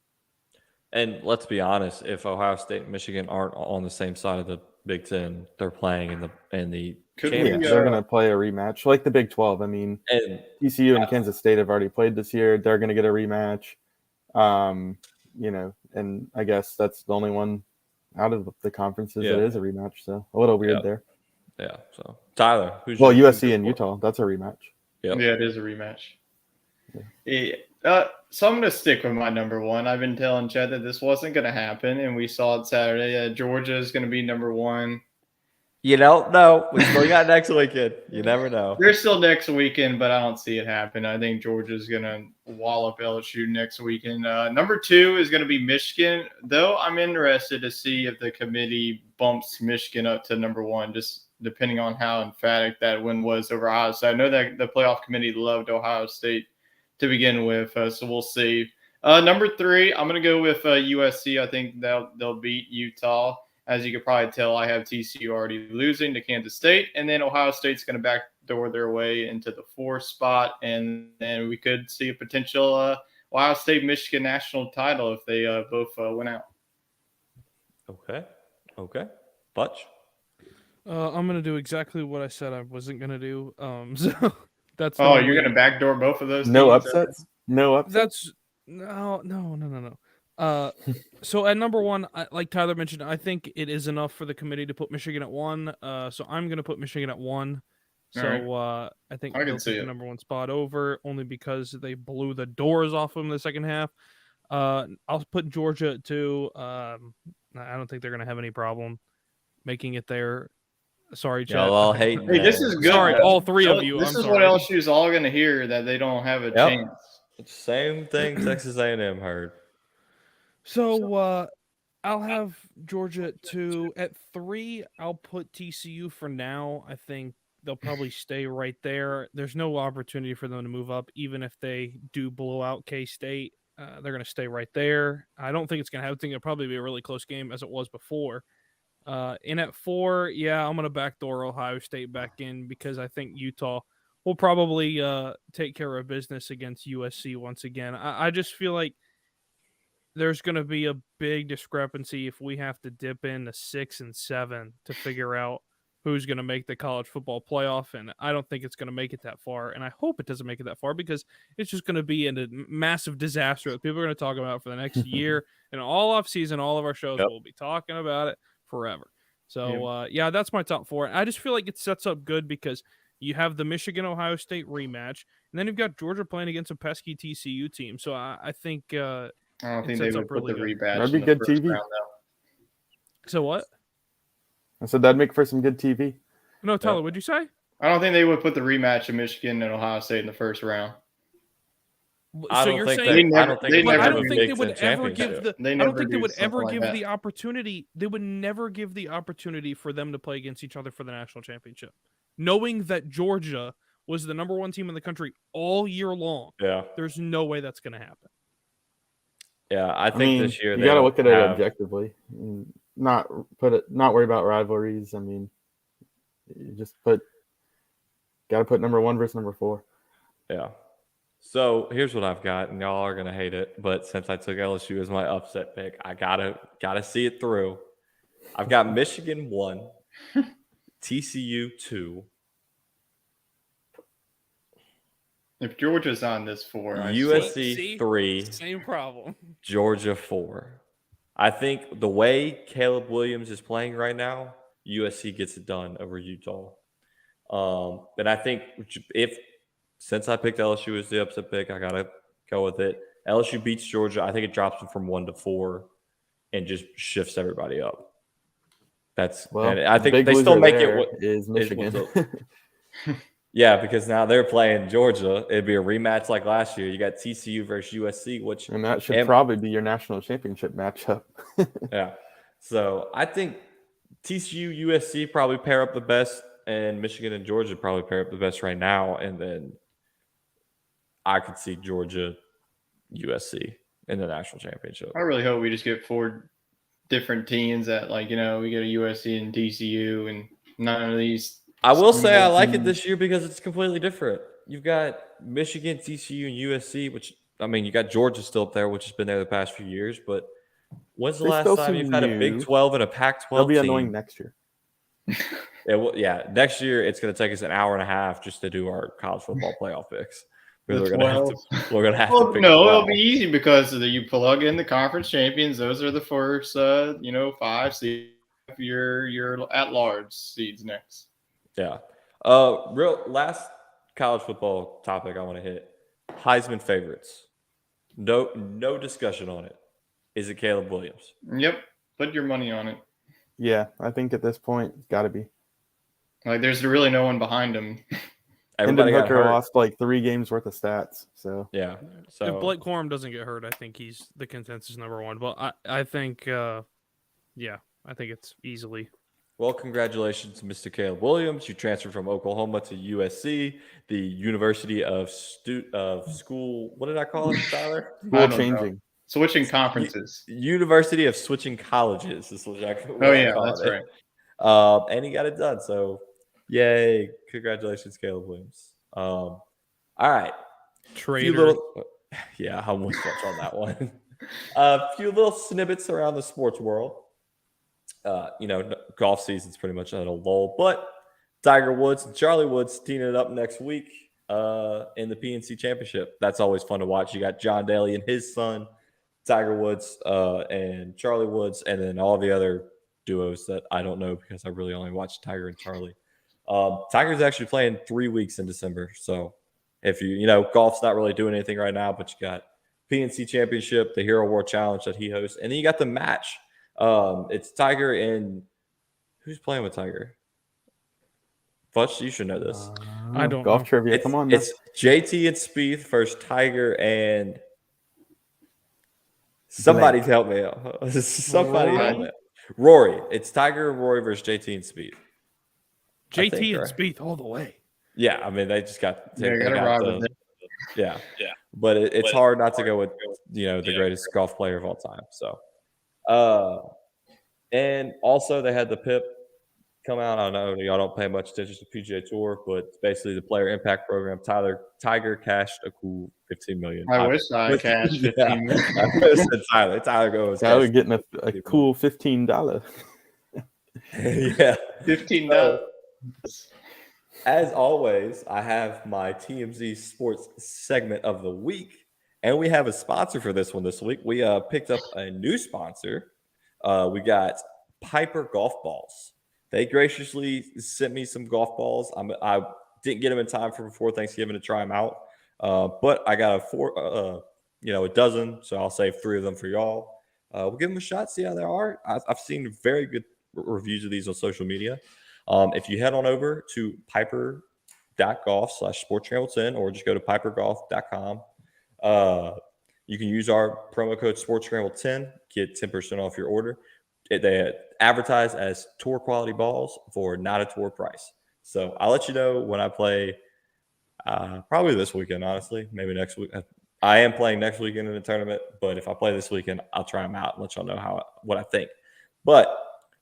And let's be honest, if Ohio State and Michigan aren't on the same side of the Big Ten, they're playing in the championship. They're going to play a rematch like the Big 12. I mean, TCU and Kansas State have already played this year. They're going to get a rematch. And I guess that's the only one out of the conferences that is a rematch. So a little weird there. Yeah. So Tyler, USC and Utah, that's a rematch. Yep. Yeah, it is a rematch. So I'm going to stick with my number 1. I've been telling Chad that this wasn't going to happen, and we saw it Saturday. Georgia is going to be number 1. You don't know. We still got next weekend. You never know. There's still next weekend, but I don't see it happen. I think Georgia's going to wallop LSU next weekend. Number 2 is going to be Michigan, though I'm interested to see if the committee bumps Michigan up to number 1, just depending on how emphatic that win was over Ohio State. I know that the playoff committee loved Ohio State to begin with, so we'll see. Number 3, I'm going to go with USC. I think they'll beat Utah. As you could probably tell, I have TCU already losing to Kansas State, and then Ohio State's going to backdoor their way into the 4th spot, and then we could see a potential Ohio State Michigan national title if they both went out. Okay. Butch? I'm gonna do exactly what I said I wasn't gonna do. So that's You're gonna backdoor both of those? No teams? upsets. No upsets. No. So at number one, like Tyler mentioned, I think it is enough for the committee to put Michigan at 1. So I'm gonna put Michigan at 1. So I think they'll take the number 1 spot over, only because they blew the doors off them in the second half. I'll put Georgia at 2. I don't think they're gonna have any problem making it there. Sorry, Chad. Y'all all hate. Hey, this is good. Sorry, all 3 of you. This I'm is sorry. what LSU's all going to hear, that they don't have a chance. Same thing Texas A&M heard. So I'll have Georgia at 2. At 3, I'll put TCU for now. I think they'll probably stay right there. There's no opportunity for them to move up, even if they do blow out K-State. They're going to stay right there. I don't think it's going to happen. I think it'll probably be a really close game as it was before. And at 4, I'm going to backdoor Ohio State back in, because I think Utah will probably take care of business against USC once again. I just feel like there's going to be a big discrepancy if we have to dip into 6 and 7 to figure out who's going to make the college football playoff. And I don't think it's going to make it that far. And I hope it doesn't make it that far, because it's just going to be a massive disaster that people are going to talk about for the next year. And all off season, all of our shows will be talking about it forever. So that's my top 4. I just feel like it sets up good, because you have the Michigan-Ohio State rematch, and then you've got Georgia playing against a pesky TCU team. So I think I don't think they would put really the rematch. That'd be good TV. Round, so what? I said that'd make for some good TV. No, Tyler, what'd you say? I don't think they would put the rematch of Michigan and Ohio State in the first round. I don't think they would ever give the opportunity. They would never give the opportunity for them to play against each other for the national championship, knowing that Georgia was the number 1 team in the country all year long. Yeah, there's no way that's going to happen. Yeah, I mean, this year you got to look at it objectively. Not worry about rivalries. I mean, you just got to put number 1 versus number 4. Yeah. So here's what I've got, and y'all are gonna hate it, but since I took LSU as my upset pick, I gotta see it through. I've got Michigan 1, TCU 2. If Georgia's on this 4, USC 3, same problem. Georgia 4. I think the way Caleb Williams is playing right now, USC gets it done over Utah. And I think since I picked LSU as the upset pick, I got to go with it. LSU beats Georgia. I think it drops them from 1 to 4 and just shifts everybody up. I think they still make it. Is Michigan. Yeah, because now they're playing Georgia. It'd be a rematch like last year. You got TCU versus USC, and that should probably be your national championship matchup. Yeah. So I think TCU, USC probably pair up the best, and Michigan and Georgia probably pair up the best right now. And then I could see Georgia, USC in the national championship. I really hope we just get 4 different teams that, we get a USC and TCU, and none of these. I will say I like it this year because it's completely different. You've got Michigan, TCU, and USC, which, I mean, you got Georgia still up there, which has been there the past few years. But when's the last time you've had a Big 12 and a Pac-12 It'll be team? annoying next year. Next year it's going to take us an hour and a half just to do our college football playoff picks. We're going to have to pick it'll be easy because you plug in the conference champions. Those are the first, 5 seeds. Your at-large seeds next. Yeah. Real last college football topic I want to hit. Heisman favorites. No discussion on it. Is it Caleb Williams? Yep. Put your money on it. Yeah, I think at this point it's got to be. There's really no one behind him. Everybody Hendon Hooker lost 3 games worth of stats. So yeah. So if Blake Corum doesn't get hurt, I think he's the consensus number 1. But I think, I think it's easily. Well, congratulations, Mr. Caleb Williams. You transferred from Oklahoma to USC, the University of School. What did I call it, Tyler? School changing. Switching conferences. University of Switching Colleges. Is what that's it. Right. And he got it done. So, yay. Congratulations, Caleb Williams. All right. Traitor. Yeah, I'm with Fletch on that one. A few little snippets around the sports world. Golf season's pretty much at a lull, but Tiger Woods and Charlie Woods teaming it up next week in the PNC Championship. That's always fun to watch. You got John Daly and his son, Tiger Woods and Charlie Woods, and then all the other duos that I don't know because I really only watch Tiger and Charlie. Tiger's actually playing 3 weeks in December, so if golf's not really doing anything right now, but you got PNC Championship, the Hero World Challenge that he hosts, and then you got the match. It's Tiger and who's playing with Tiger? Fletch, you should know this. I don't golf know. trivia. Come on, now. It's JT and Spieth versus Tiger and somebody help me out. Somebody help me out. Rory. It's Tiger and Rory versus JT and Spieth. JT and Spieth all the way. Yeah, I mean they just got. Yeah. But it's hard not to go with the greatest golf player of all time. So, and also they had the PIP come out. I know y'all don't pay much attention to PGA Tour, but it's basically the Player Impact Program. Tiger cashed a cool $15 million. I wish I cashed $15 million. I said Tyler. Tyler goes. Tyler getting a cool $15. Yeah, $15. As always, I have my TMZ Sports segment of the week, and we have a sponsor for this one this week. We picked up a new sponsor. We got Piper Golf Balls. They graciously sent me some golf balls. I didn't get them in time for before Thanksgiving to try them out, but I got a dozen, so I'll save 3 of them for y'all. We'll give them a shot, see how they are. I've seen very good reviews of these on social media. If you head on over to piper.golf/sportscramble10 or just go to pipergolf.com, you can use our promo code sportscramble10, get 10% off your order. They advertise as tour quality balls for not a tour price. So I'll let you know when I play probably this weekend, honestly, maybe next week. I am playing next weekend in a tournament, but if I play this weekend, I'll try them out and let y'all know what I think. But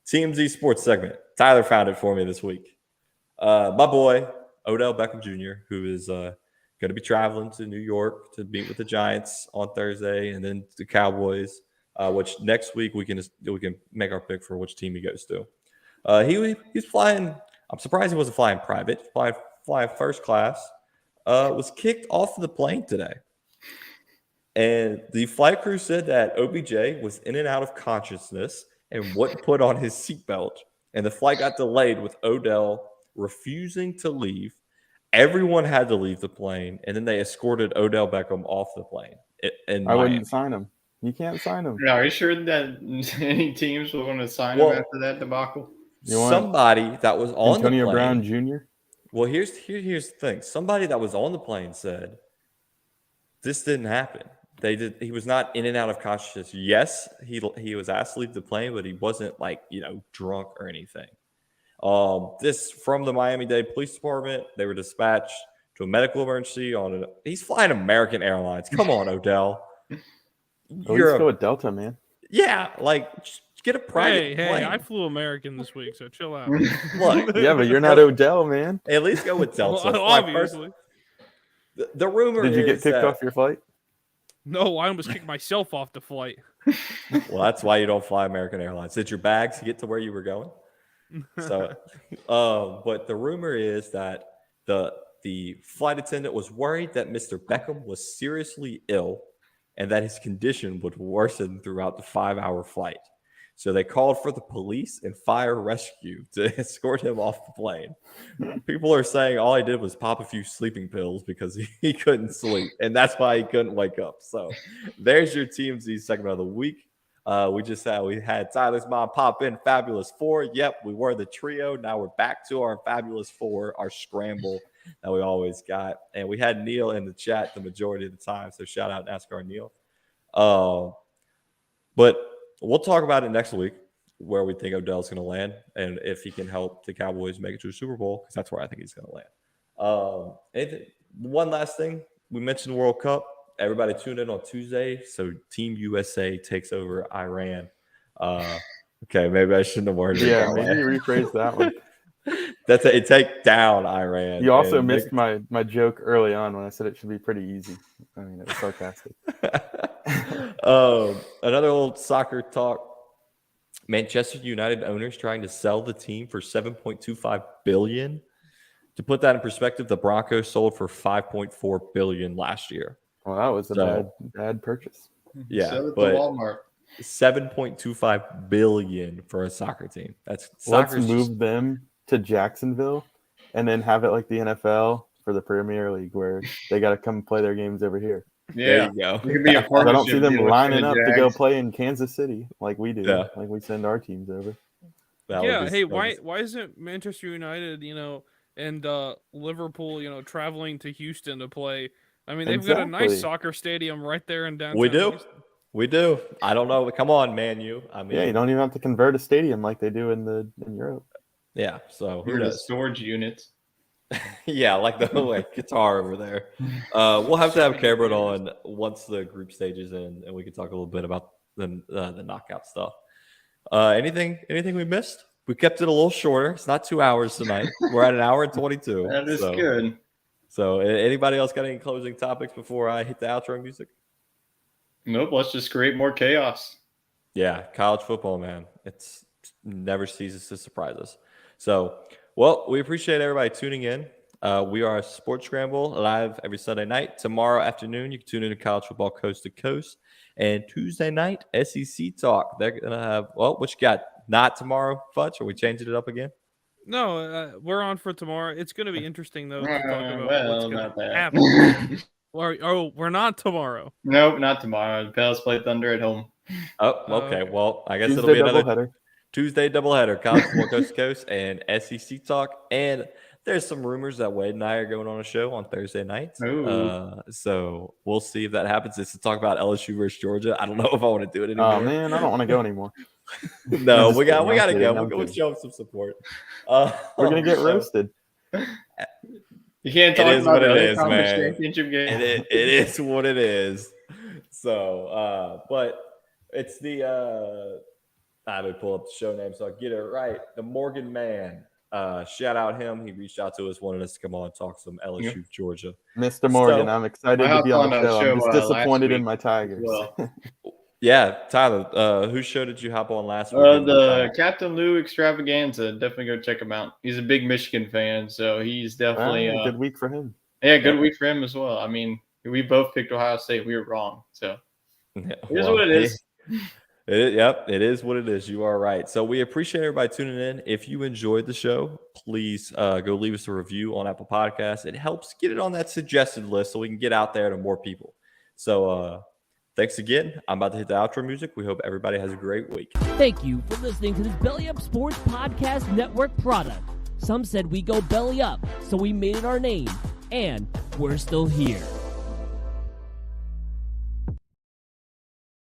TMZ Sports segment. Tyler found it for me this week. My boy, Odell Beckham Jr., who is going to be traveling to New York to meet with the Giants on Thursday and then the Cowboys, which next week we can make our pick for which team he goes to. He's flying. I'm surprised he wasn't flying private. Flying first class. Was kicked off the plane today. And the flight crew said that OBJ was in and out of consciousness and wouldn't put on his seatbelt. And the flight got delayed with Odell refusing to leave. Everyone had to leave the plane, and then they escorted Odell Beckham off the plane. I wouldn't sign him. You can't sign him. Are you sure that any teams will want to sign him after that debacle? Somebody that was on Antonio the plane, Brown Jr.? Well, here's the thing. Somebody that was on the plane said this didn't happen. He was not in and out of consciousness. Yes, he was asked to leave the plane, but he wasn't drunk or anything. This from the Miami-Dade Police Department. They were dispatched to a medical emergency he's flying American Airlines. Come on, Odell. Let's go with Delta, man. Yeah, just get a private plane. Hey, I flew American this week, so chill out. Look, yeah, but you're not Odell, man. At least go with Delta. Well, obviously. The rumor Did you is get kicked off your flight? No, I almost kicked myself off the flight. Well, that's why you don't fly American Airlines. Did your bags get to where you were going? So, but the rumor is that the flight attendant was worried that Mr. Beckham was seriously ill and that his condition would worsen throughout the 5-hour flight. So they called for the police and fire rescue to escort him off the plane. People are saying all he did was pop a few sleeping pills because he couldn't sleep, and that's why he couldn't wake up. So there's your TMZ segment of the week. We had Tyler's mom pop in Fabulous Four. Yep, we were the trio. Now we're back to our Fabulous Four, our scramble that we always got. And we had Neil in the chat the majority of the time. So shout out NASCAR Neil. But we'll talk about it next week, where we think Odell's going to land and if he can help the Cowboys make it to a Super Bowl, because that's where I think he's going to land. One last thing. We mentioned the World Cup. Everybody tuned in on Tuesday. So Team USA takes over Iran. Okay, maybe I shouldn't have worded it. Yeah, maybe rephrase that one. That's it. Take down Iran. You also and missed my joke early on when I said it should be pretty easy. I mean, it was sarcastic. Another old soccer talk. Manchester United owners trying to sell the team for $7.25 billion. To put that in perspective, the Broncos sold for $5.4 billion last year. Well, that was a bad purchase. Yeah, So did but Walmart. $7.25 billion for a soccer team. Let's move them to Jacksonville and then have it like the NFL for the Premier League, where they got to come play their games over here. There you go. It could be a I don't see them partnership lining deal up with to the go Jags. play in Kansas City like we do. Yeah. Like we send our teams over. Why isn't Manchester United, and Liverpool, traveling to Houston to play? I mean, they've got a nice Exactly. soccer stadium right there in downtown. We do. Houston. We do. I don't know. Come on, Man U. I mean, Yeah, you don't even have to convert a stadium like they do in Europe. yeah. So who You're the knows? storage units. Yeah, like the guitar over there. We'll have to have Cameron on once the group stage is in, and we can talk a little bit about the knockout stuff. Anything we missed? We kept it a little shorter. It's not 2 hours tonight. We're at an hour and 22. That is good. So, anybody else got any closing topics before I hit the outro music? Nope. Let's just create more chaos. Yeah, college football, man. It's never ceases to surprise us. So, well, we appreciate everybody tuning in. We are Sports Scramble live every Sunday night. Tomorrow afternoon, you can tune in to college football coast to coast. And Tuesday night, SEC talk. They're going to have, what you got? Not tomorrow, Futch? Are we changing it up again? No, we're on for tomorrow. It's going to be interesting, though, to talk about well, what's going not to that. happen. We're not tomorrow. Nope, not tomorrow. The Pels play Thunder at home. Oh, okay. Well, I guess it'll Tuesday be another doubleheader. Tuesday doubleheader, college football coast to coast and SEC talk. And there's some rumors that Wade and I are going on a show on Thursday night. So we'll see if that happens. It's to talk about LSU versus Georgia. I don't know if I want to do it anymore. Oh man, I don't want to go anymore. No, we got to kidding, go. I'm We'll kidding. show them some support. We're gonna get roasted. You can't talk It is about what the it other is, conference man. championship game. It is what it is. So, but it's the I would pull up the show name so I get it right. The Morgan Man. Shout out him. He reached out to us, wanted us to come on and talk some LSU Georgia. Mr. Morgan, So- I'm excited I to be hopped on the on a show. show, I'm just last disappointed in week my Tigers. well. Yeah, Tyler. Whose show did you hop on last week? The Captain Lou Extravaganza. Definitely go check him out. He's a big Michigan fan, so he's definitely Good week for him. good week for him as well. I mean, we both picked Ohio State. We were wrong, so Yeah, it is what it is. It is what it is. You are right. So we appreciate everybody tuning in. If you enjoyed the show, please go leave us a review on Apple Podcasts. It helps get it on that suggested list so we can get out there to more people. So thanks again. I'm about to hit the outro music. We hope everybody has a great week. Thank you for listening to this Belly Up Sports Podcast Network product. Some said we go belly up, so we made it our name, and we're still here.